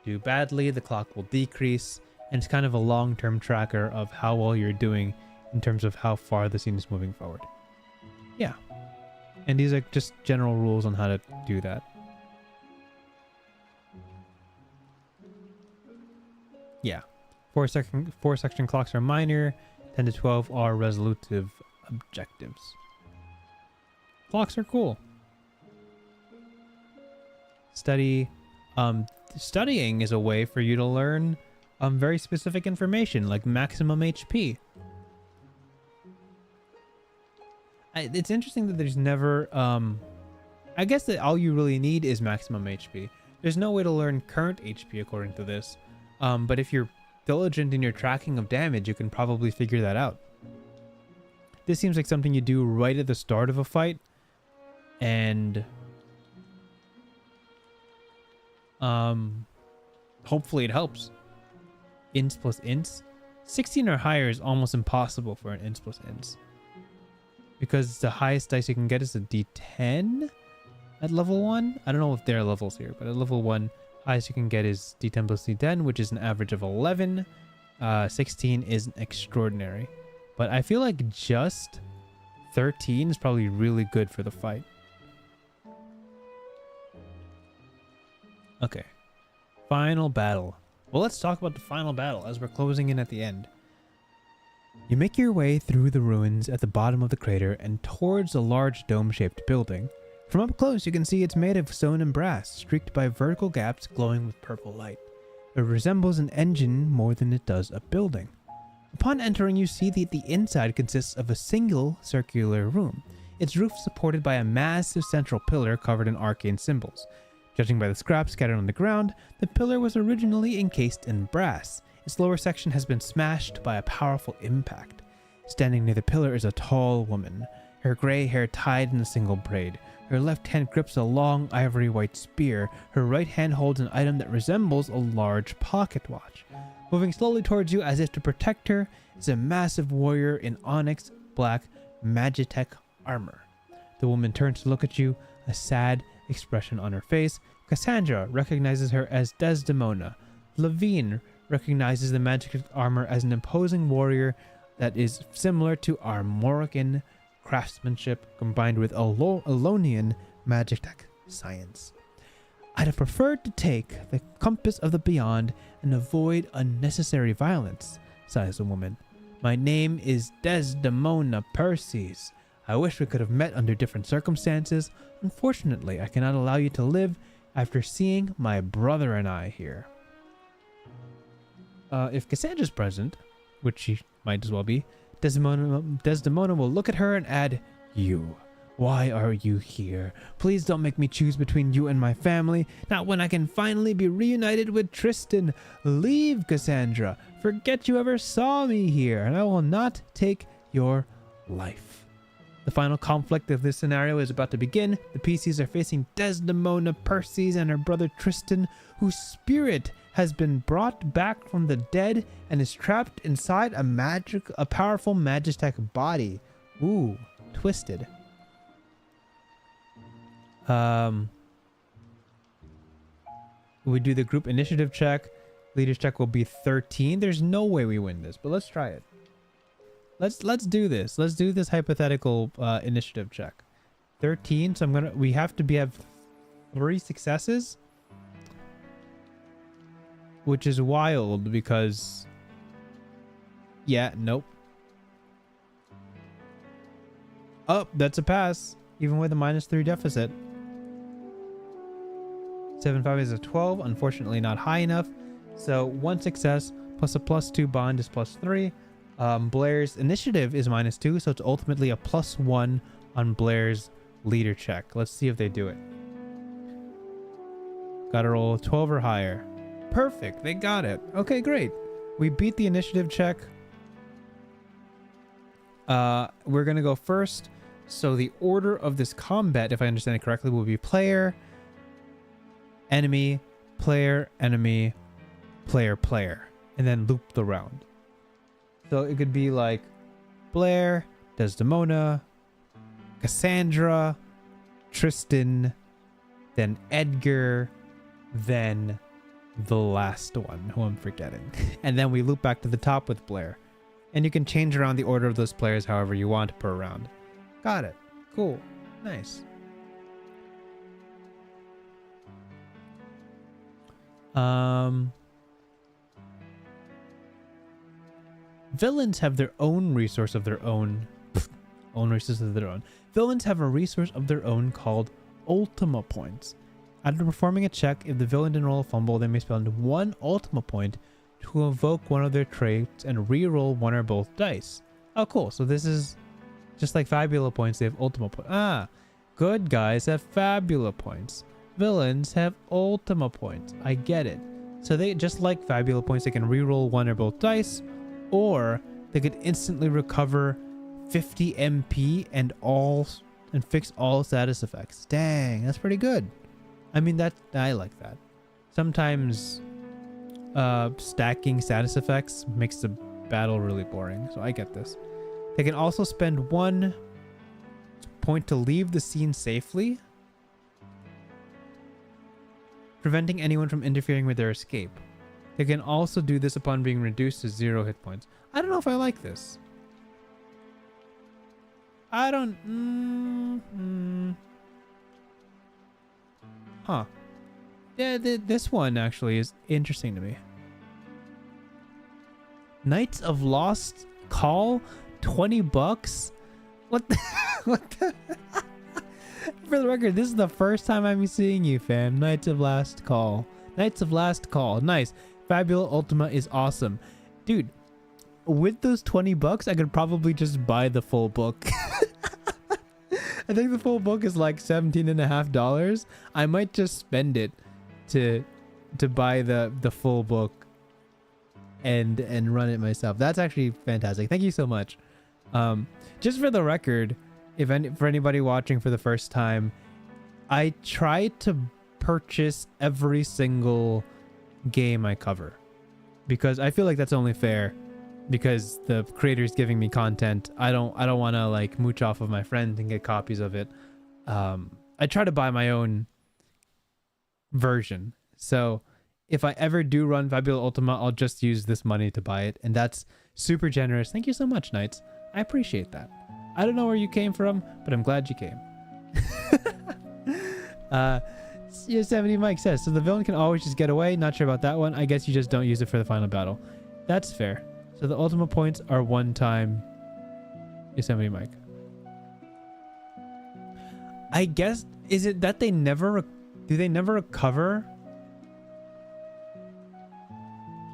do badly, the clock will decrease. And it's kind of a long-term tracker of how well you're doing in terms of how far the scene is moving forward. Yeah. And these are just general rules on how to do that. Yeah. 4 section clocks are minor, 10 to 12 are resolutive objectives. Clocks are cool. Studying is a way for you to learn very specific information, like maximum HP. It's interesting that there's never... I guess that all you really need is maximum HP. There's no way to learn current HP according to this. But if you're diligent in your tracking of damage, you can probably figure that out. This seems like something you do right at the start of a fight. And... hopefully it helps. Ints plus ints. 16 or higher is almost impossible for an ints plus ints. Because the highest dice you can get is a D10 at level 1. I don't know if there are levels here, but at level 1, highest you can get is D10 plus D10, which is an average of 11. 16 is extraordinary. But I feel like just 13 is probably really good for the fight. Okay. Final battle. Well, let's talk about the final battle as we're closing in at the end. You make your way through the ruins at the bottom of the crater and towards a large dome-shaped building. From up close, you can see it's made of stone and brass, streaked by vertical gaps glowing with purple light. It resembles an engine more than it does a building. Upon entering, you see that the inside consists of a single circular room, its roof supported by a massive central pillar covered in arcane symbols. Judging by the scraps scattered on the ground, the pillar was originally encased in brass. Its lower section has been smashed by a powerful impact. Standing near the pillar is a tall woman, her gray hair tied in a single braid. Her left hand grips a long ivory white spear. Her right hand holds an item that resembles a large pocket watch. Moving slowly towards you as if to protect her is a massive warrior in onyx black Magitech armor. The woman turns to look at you, a sad expression on her face. Cassandra recognizes her as Desdemona, Levine recognizes the magic armor as an imposing warrior that is similar to our Morrigan craftsmanship combined with Alonian magic tech science. I'd have preferred to take the compass of the beyond and avoid unnecessary violence, sighs the woman. My name is Desdemona Perseus. I wish we could have met under different circumstances. Unfortunately, I cannot allow you to live after seeing my brother and I here. If Cassandra's present, which she might as well be, Desdemona will look at her and add, You. Why are you here? Please don't make me choose between you and my family, not when I can finally be reunited with Tristan. Leave, Cassandra. Forget you ever saw me here, and I will not take your life. The final conflict of this scenario is about to begin. The PCs are facing Desdemona Perseus and her brother Tristan, whose spirit has been brought back from the dead and is trapped inside a powerful magitech body. Ooh, twisted. We do the group initiative check. Leaders check will be 13. There's no way we win this, but let's try it. Let's do this. Let's do this hypothetical initiative check. 13. So we have to have 3 successes, which is wild because nope. Oh, that's a pass, even with a -3 deficit. 7-5 is a 12. Unfortunately, not high enough. So 1 success plus a +2 bond is +3. Blair's initiative is -2, so it's ultimately a +1 on Blair's leader check. Let's see if they do it. Gotta roll 12 or higher. Perfect, they got it. Okay, great. We beat the initiative check. We're gonna go first. So the order of this combat, if I understand it correctly, will be player, enemy, player, enemy, player, player, and then loop the round. So it could be like Blair, Desdemona, Cassandra, Tristan, then Edgar, then the last one who I'm forgetting. And then we loop back to the top with Blair. And you can change around the order of those players however you want per round. Got it. Cool. Nice. Villains have their own resource of their own. Villains have a resource of their own called Ultima points. After performing a check, if the villain didn't roll a fumble, they may spend 1 Ultima point to evoke one of their traits and re-roll 1 or both dice. Oh, cool. So this is just like Fabula points. They have Ultima points. Ah, good guys have Fabula points. Villains have Ultima points. I get it. So they, just like Fabula points, they can re-roll 1 or both dice, or they could instantly recover 50 MP and fix all status effects. Dang, that's pretty good. I mean, I like that. Sometimes stacking status effects makes the battle really boring, so I get this. They can also spend 1 point to leave the scene safely, preventing anyone from interfering with their escape. They can also do this upon being reduced to 0 hit points. I don't know if I like this. I don't... Huh. Yeah, this one actually is interesting to me. Knights of Lost Call, $20? What the... what the... For the record, this is the first time I'm seeing you, fam. Knights of Last Call. Knights of Last Call. Nice. Fabula Ultima is awesome. Dude, with those $20, I could probably just buy the full book. I think the full book is like $17.50. I might just spend it to buy the full book and run it myself. That's actually fantastic. Thank you so much. Just for the record, for anybody watching for the first time, I try to purchase every single game I cover because I feel like that's only fair, because the creator's giving me content. I don't want to like mooch off of my friends and get copies of it. I try to buy my own version. So if I ever do run Fabula Ultima, I'll just use this money to buy it. And that's super generous. Thank you so much, Knights. I appreciate that. I don't know where you came from, but I'm glad you came. Yosemite Mike says, so the villain can always just get away. Not sure about that one. I guess you just don't use it for the final battle. That's fair. So the Ultima points are one time. Yosemite Mike. I guess, is it that they never, do they never recover?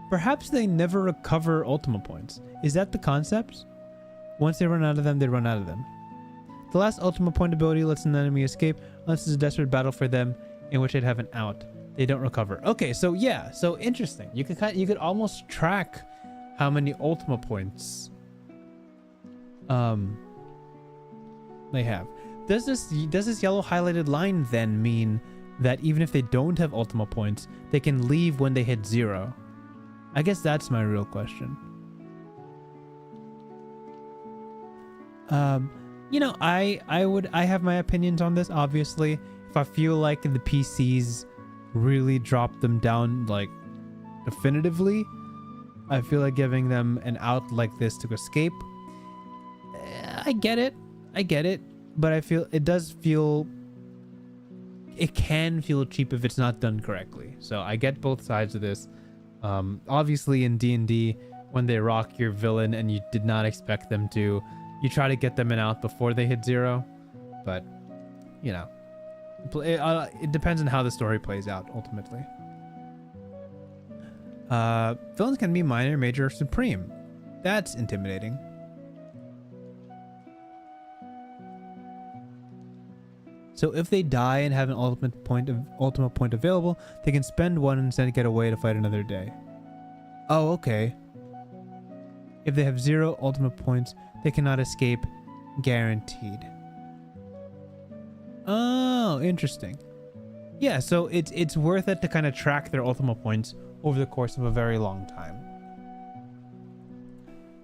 Perhaps they never recover Ultima points. Is that the concept? Once they run out of them, they run out of them. The last Ultima point ability lets an enemy escape unless it's a desperate battle for them in which they'd have an out. They don't recover. Okay, so yeah, so interesting. You could almost track how many Ultima points they have. Does this yellow highlighted line then mean that even if they don't have Ultima points, they can leave when they hit 0? I guess that's my real question. You know, I have my opinions on this, obviously. If I feel like the PCs really drop them down, like, definitively, I feel like giving them an out like this to escape. I get it. But I feel it can feel cheap if it's not done correctly. So I get both sides of this. Obviously in D&D, when they rock your villain and you did not expect them to, you try to get them an out before they hit 0. But, you know, it depends on how the story plays out ultimately. Villains can be minor, major, or supreme. That's intimidating. So if they die and have an ultimate point available, they can spend one and instead get away to fight another day. Oh, okay. If they have 0 ultimate points, they cannot escape, guaranteed. Oh, interesting. Yeah, so it's worth it to kind of track their ultimate points over the course of a very long time.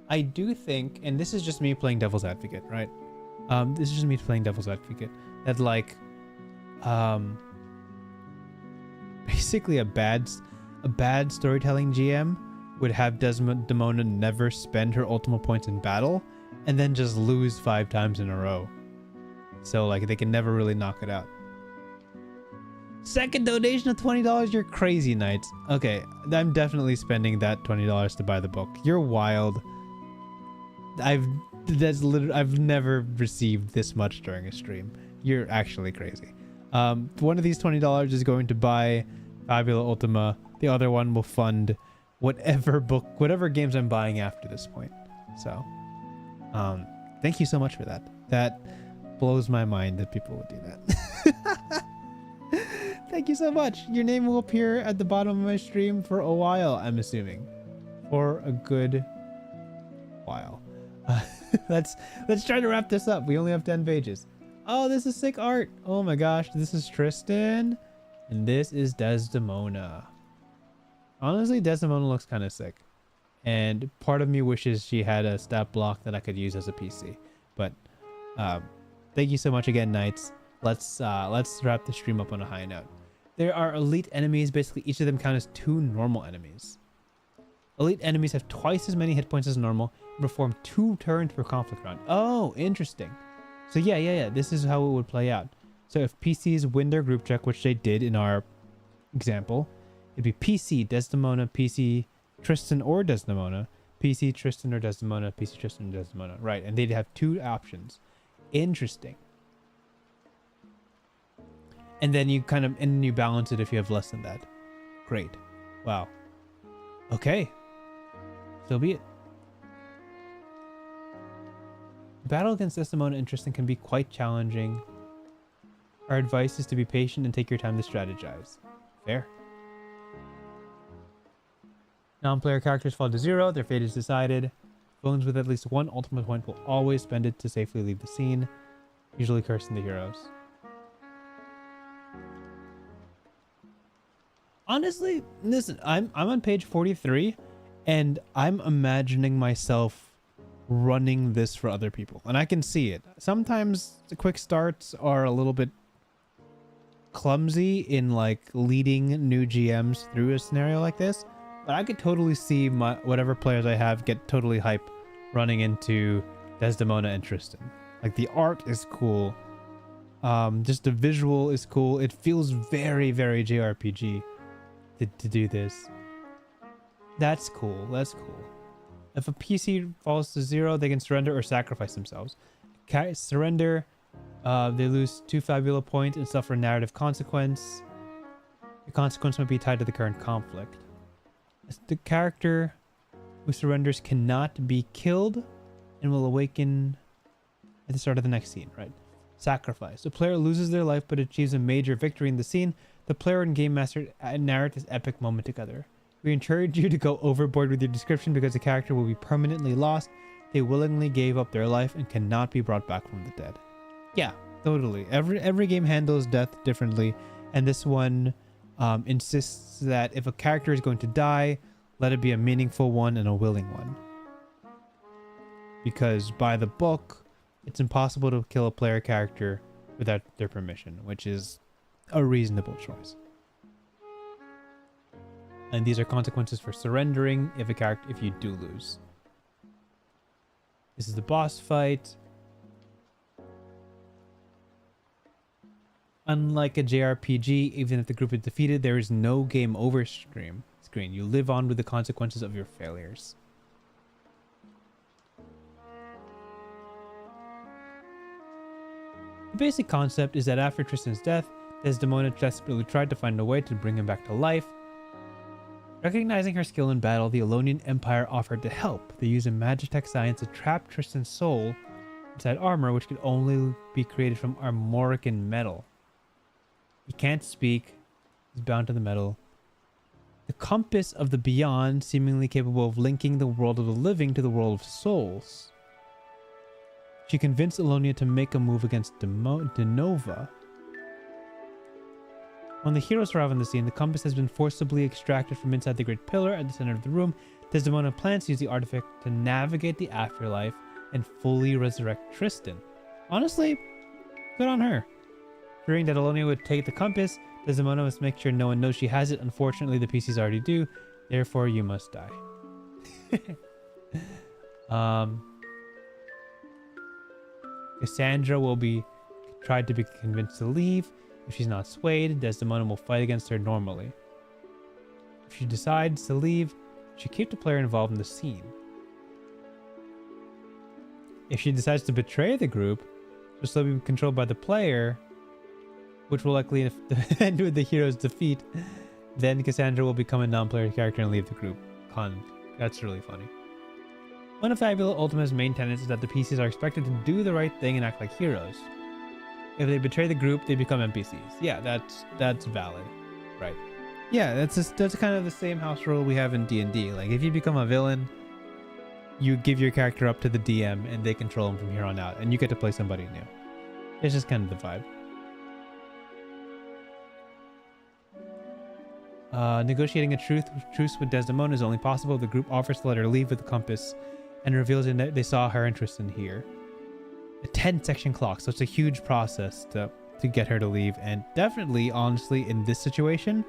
I do think, and this is just me playing devil's advocate, right? This is just me playing devil's advocate. That like, basically a bad storytelling GM would have Desdemona never spend her ultimate points in battle, and then just lose 5 times in a row. So like they can never really knock it out. Second donation of $20. You're crazy, Knights. Okay, I'm definitely spending that $20 to buy the book. You're wild. I've never received this much during a stream. You're actually crazy. One of these $20 is going to buy Fabula Ultima. The other one will fund whatever games I'm buying after this point. So, thank you so much for that. That blows my mind that people would do that. Thank you so much. Your name will appear at the bottom of my stream for a while, I'm assuming. For a good while. Let's try to wrap this up. We only have 10 pages. Oh, this is sick art. Oh my gosh. This is Tristan. And this is Desdemona. Honestly, Desdemona looks kind of sick. And part of me wishes she had a stat block that I could use as a PC. But thank you so much again, Knights. Let's wrap the stream up on a high note. There are elite enemies. Basically, each of them count as 2 normal enemies. Elite enemies have twice as many hit points as normal and perform 2 turns per conflict round. Oh, interesting. So yeah. This is how it would play out. So if PCs win their group check, which they did in our example, it'd be PC, Desdemona, PC, Tristan or Desdemona, PC, Tristan or Desdemona, PC, Tristan or Desdemona. Right, and they'd have 2 options. Interesting. And then you you balance it if you have less than that. Great. Wow. Okay. So be it. Battle against Desdemona and Tristan can be quite challenging. Our advice is to be patient and take your time to strategize. Fair. Non-player characters fall to 0. Their fate is decided. Villains with at least 1 ultimate point will always spend it to safely leave the scene, usually cursing the heroes. Honestly, listen, I'm on page 43, and I'm imagining myself running this for other people, and I can see it. Sometimes the quick starts are a little bit clumsy in like leading new GMs through a scenario like this, but I could totally see my whatever players I have get totally hype running into Desdemona and Tristan. Like the art is cool. Just the visual is cool. It feels very, very JRPG to do this. That's cool. That's cool. If a PC falls to 0, they can surrender or sacrifice themselves. Surrender, they lose 2 Fabula points and suffer narrative consequence. The consequence might be tied to the current conflict. The character who surrenders cannot be killed and will awaken at the start of the next scene, right? Sacrifice. The player loses their life but achieves a major victory in the scene. The player and game master narrate this epic moment together. We encourage you to go overboard with your description because the character will be permanently lost. They willingly gave up their life and cannot be brought back from the dead. Yeah, totally. Every game handles death differently, and this one insists that if a character is going to die, let it be a meaningful one and a willing one. Because by the book, it's impossible to kill a player character without their permission, which is a reasonable choice. And these are consequences for surrendering if you do lose. This is the boss fight. Unlike a JRPG, even if the group is defeated, there is no game over screen. You live on with the consequences of your failures. The basic concept is that after Tristan's death, Desdemona desperately tried to find a way to bring him back to life. Recognizing her skill in battle, the Elonian Empire offered to help. They used a magitech science to trap Tristan's soul inside armor, which could only be created from Armorican metal. He can't speak. He's bound to the metal. The compass of the beyond, seemingly capable of linking the world of the living to the world of souls. She convinced Elonia to make a move against Denova. When the heroes arrive on the scene, the compass has been forcibly extracted from inside the great pillar at the center of the room. Desdemona plans to use the artifact to navigate the afterlife and fully resurrect Tristan. Honestly, good on her. Fearing that Elonia would take the compass, Desdemona must make sure no one knows she has it. Unfortunately, the PCs already do. Therefore, you must die. Cassandra will be tried to be convinced to leave. If she's not swayed, Desdemona will fight against her normally. If she decides to leave, she keep the player involved in the scene. If she decides to betray the group, she'll still be controlled by the player, which will likely end with the hero's defeat. Then Cassandra will become a non-player character and leave the group. That's really funny. One of Fabula Ultima's main tenets is that the PCs are expected to do the right thing and act like heroes. If they betray the group, they become NPCs. Yeah, that's valid, right? Yeah, that's kind of the same house rule we have in D&D. Like, if you become a villain, you give your character up to the DM, and they control him from here on out, and you get to play somebody new. It's just kind of the vibe. Negotiating a truce with Desdemona is only possible if the group offers to let her leave with the compass, and reveals that they saw her interest in here. A 10-section clock, so it's a huge process to get her to leave, and definitely, honestly, in this situation,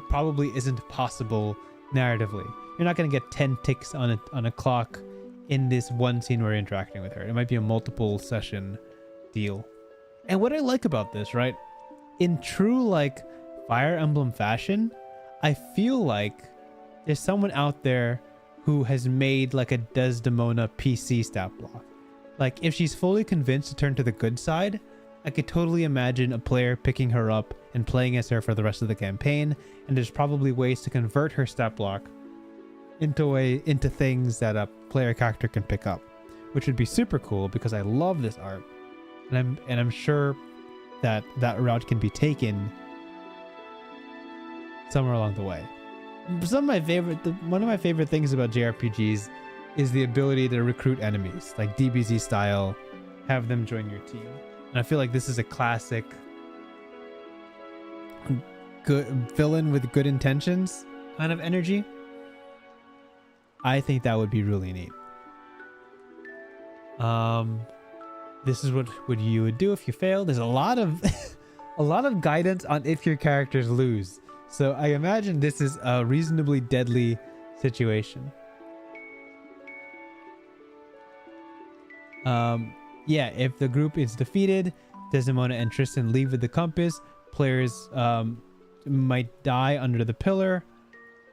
probably isn't possible narratively. You're not going to get 10 ticks on a clock in this one scene where you're interacting with her. It might be a multiple session deal. And what I like about this, right, in true like Fire Emblem fashion, I feel like there's someone out there who has made like a Desdemona PC stat block. Like, if she's fully convinced to turn to the good side, I could totally imagine a player picking her up and playing as her for the rest of the campaign, and there's probably ways to convert her stat block into things that a player character can pick up, which would be super cool because I love this art, and I'm sure that route can be taken somewhere along the way. One of my favorite things about JRPGs is the ability to recruit enemies, like DBZ style, have them join your team. And I feel like this is a classic good villain with good intentions kind of energy. I think that would be really neat. This is what you would do if you fail. There's a lot of a lot of guidance on if your characters lose. So I imagine this is a reasonably deadly situation. Yeah, if the group is defeated, Desdemona and Tristan leave with the compass. Players might die under the pillar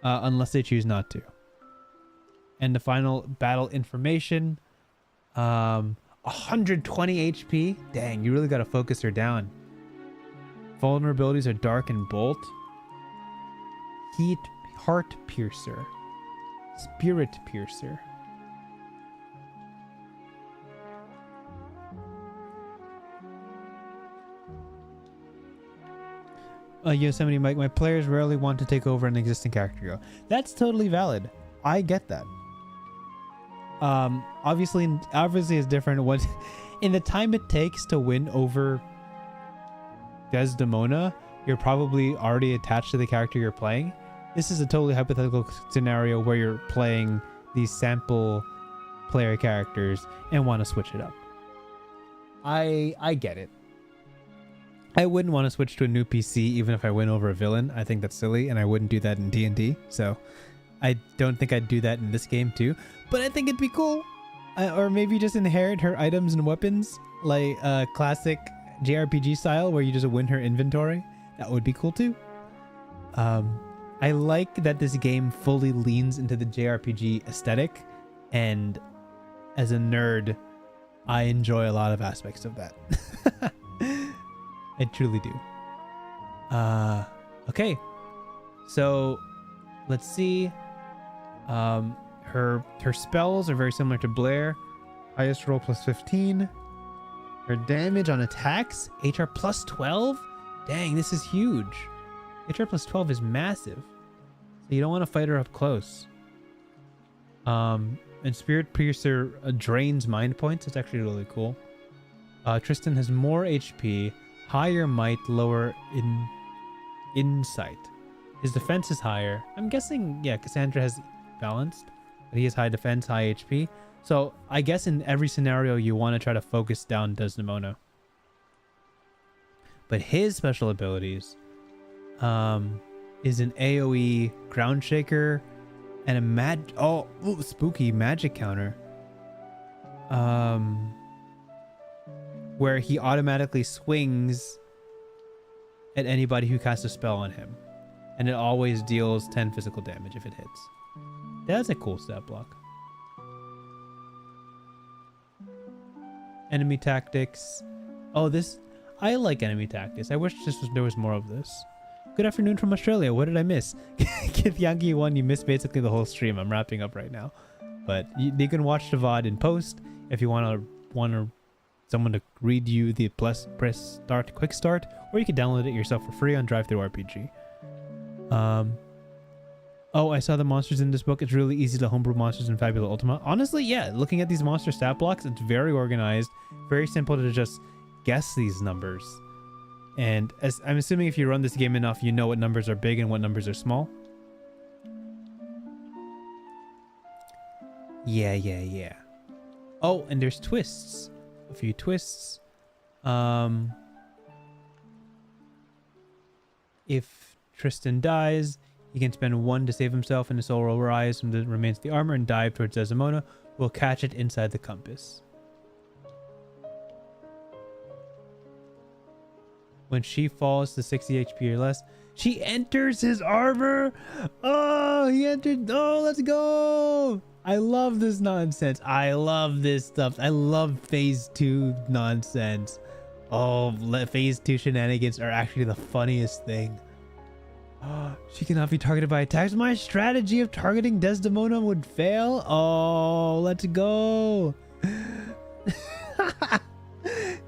unless they choose not to. And the final battle information, 120 HP. Dang, you really got to focus her down. Vulnerabilities are Dark and Bolt. Heart Piercer. Spirit Piercer. Yosemite Mike, my players rarely want to take over an existing character. That's totally valid. I get that. Obviously it's different. What in the time it takes to win over Desdemona, you're probably already attached to the character you're playing. This is a totally hypothetical scenario where you're playing these sample player characters and want to switch it up. I get it. I wouldn't want to switch to a new PC even if I win over a villain. I think that's silly, and I wouldn't do that in D&D. So I don't think I'd do that in this game too. But I think it'd be cool. Or maybe just inherit her items and weapons, like classic JRPG style where you just win her inventory. That would be cool too. I like that this game fully leans into the JRPG aesthetic, and as a nerd, I enjoy a lot of aspects of that. I truly do. Okay. So let's see. Her spells are very similar to Blair. Highest roll plus 15. Her damage on attacks, HR plus 12. Dang, this is huge. HR plus 12 is massive. So you don't want to fight her up close. And Spirit Piercer drains mind points. It's actually really cool. Tristan has more HP, higher might, lower insight. His defense is higher. I'm guessing, yeah, Cassandra has balanced, but he has high defense, high HP. So I guess in every scenario you want to try to focus down Desdemona. But his special abilities is an AoE ground shaker and a spooky magic counter. Where he automatically swings at anybody who casts a spell on him. And it always deals 10 physical damage if it hits. That's a cool stat block. Enemy tactics. Oh, I like enemy tactics. I wish there was more of this. Good afternoon from Australia. What did I miss? Kith Yankee 1, you missed basically the whole stream. I'm wrapping up right now. But you can watch the VOD in post if you want someone to read you the press start quick start, or you can download it yourself for free on DriveThruRPG. Oh, I saw the monsters in this book. It's really easy to homebrew monsters in Fabula Ultima. Honestly, yeah, looking at these monster stat blocks, it's very organized, very simple to just guess these numbers. And as I'm assuming if you run this game enough, you know what numbers are big and what numbers are small. Yeah. Oh, and there's twists. A few twists. If Tristan dies, he can spend 1 to save himself, and his soul will rise from the remains of the armor and dive towards Desdemona. We'll catch it inside the compass. When she falls to 60 HP or less, she enters his armor. Oh, he entered. Oh, let's go. I love this nonsense. I love this stuff. I love phase 2 nonsense. Oh, phase 2 shenanigans are actually the funniest thing. She cannot be targeted by attacks. My strategy of targeting Desdemona would fail. Oh, let's go.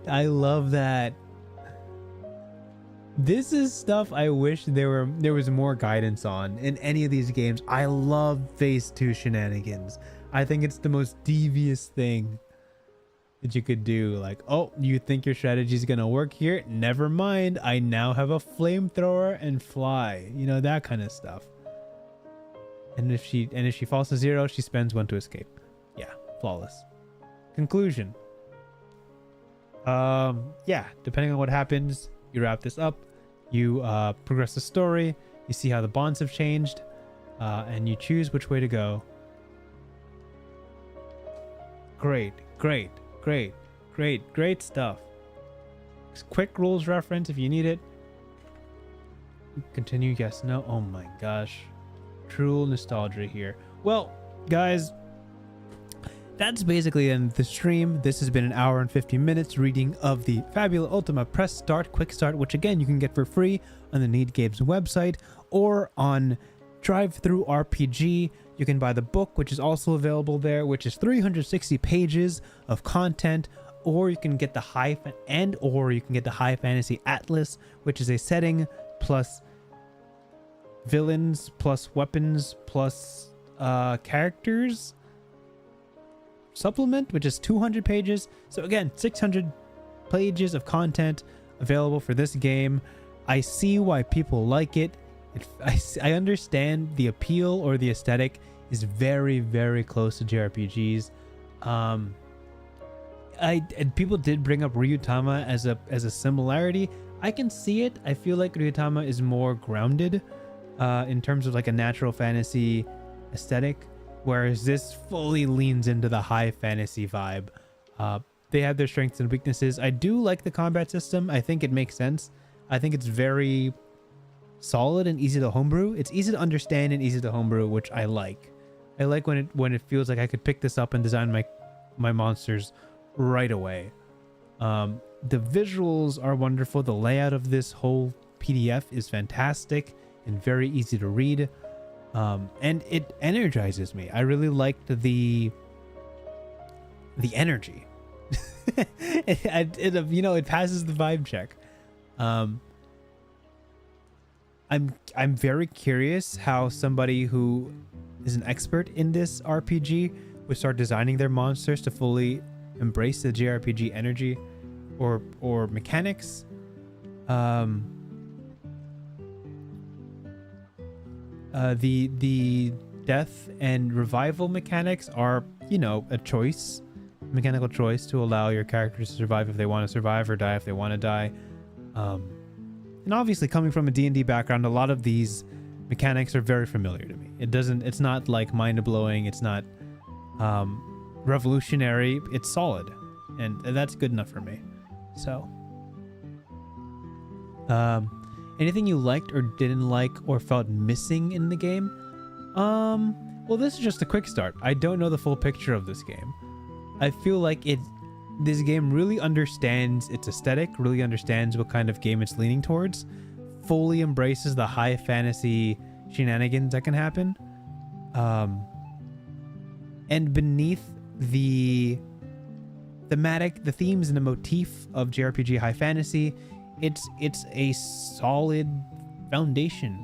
I love that. This is stuff I wish there was more guidance on in any of these games. I love phase 2 shenanigans. I think it's the most devious thing that you could do. Like, oh, you think your strategy is gonna work here? Never mind. I now have a flamethrower and fly. You know, that kind of stuff. And if she falls to 0, she spends 1 to escape. Yeah, flawless. Conclusion. Yeah, depending on what happens, You wrap this up, you progress the story, you see how the bonds have changed, and you choose which way to go. Great stuff. Quick rules reference if you need it. Continue, yes, no. Oh my gosh. True nostalgia here. Well, guys, that's basically in the stream. This has been an hour and 50 minutes reading of the Fabula Ultima Press Start Quick Start, which again you can get for free on the Need Games website or on Drive-Thru RPG. You can buy the book, which is also available there, which is 360 pages of content, or you can get the High Fantasy Atlas, which is a setting plus villains plus weapons plus characters supplement, which is 200 pages. So again, 600 pages of content available for this game. I see why people like it. I understand the appeal, or the aesthetic is very, very close to JRPGs. And people did bring up Ryutama as a similarity. I can see it. I feel like Ryutama is more grounded in terms of like a natural fantasy aesthetic, whereas this fully leans into the high fantasy vibe. They have their strengths and weaknesses. I do like the combat system. I think it makes sense. I think it's very solid and easy to homebrew. It's easy to understand and easy to homebrew, which I like. I like when it feels like I could pick this up and design my monsters right away. The visuals are wonderful. The layout of this whole PDF is fantastic and very easy to read. And it energizes me. I really liked the energy. It passes the vibe check. I'm very curious how somebody who is an expert in this RPG would start designing their monsters to fully embrace the JRPG energy or mechanics. The death and revival mechanics are, a choice, mechanical choice to allow your characters to survive if they want to survive, or die if they want to die. And obviously, coming from a D&D background, a lot of these mechanics are very familiar to me. It's not like mind-blowing, it's not revolutionary, it's solid, and that's good enough for me. So anything you liked or didn't like or felt missing in the game? Well, this is just a quick start. I don't know the full picture of this game. I feel like this game really understands its aesthetic, really understands what kind of game it's leaning towards, fully embraces the high fantasy shenanigans that can happen. And beneath the themes and the motif of JRPG high fantasy, it's a solid foundation.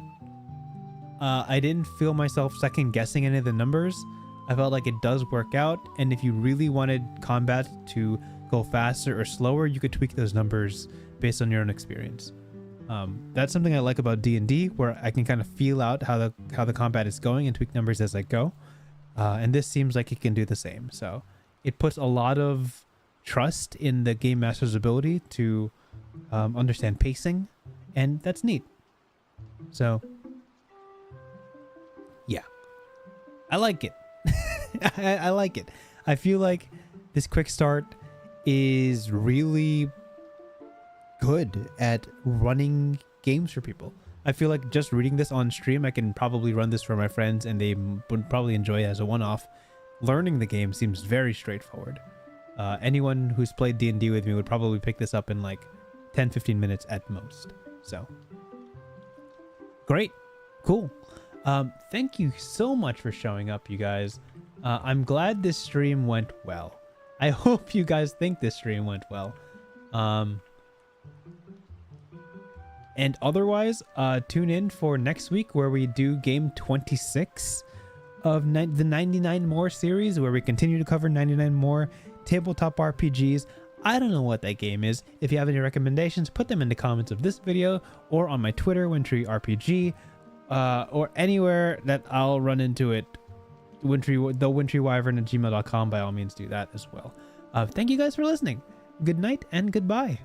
I didn't feel myself second guessing any of the numbers. I felt like it does work out, and if you really wanted combat to go faster or slower, you could tweak those numbers based on your own experience. That's something I like about D&D, where I can kind of feel out how the combat is going and tweak numbers as I go. And this seems like it can do the same. So it puts a lot of trust in the game master's ability to understand pacing, and that's neat. So yeah, I like it. I like it. I feel like this quick start is really good at running games for people. I feel like just reading this on stream, I can probably run this for my friends and they would probably enjoy it as a one-off. Learning the game seems very straightforward. Anyone who's played D&D with me would probably pick this up in like 10-15 minutes at most. So great. Cool. Thank you so much for showing up, you guys. I'm glad this stream went well. I hope you guys think this stream went well. And otherwise, tune in for next week where we do game 26 of the 99 More series, where we continue to cover 99 more tabletop RPGs. I don't know what that game is. If you have any recommendations, put them in the comments of this video or on my Twitter, WinTreeRPG, or anywhere that I'll run into it. TheWinTreeWyvern@gmail.com. By all means, do that as well. Thank you guys for listening. Good night and goodbye.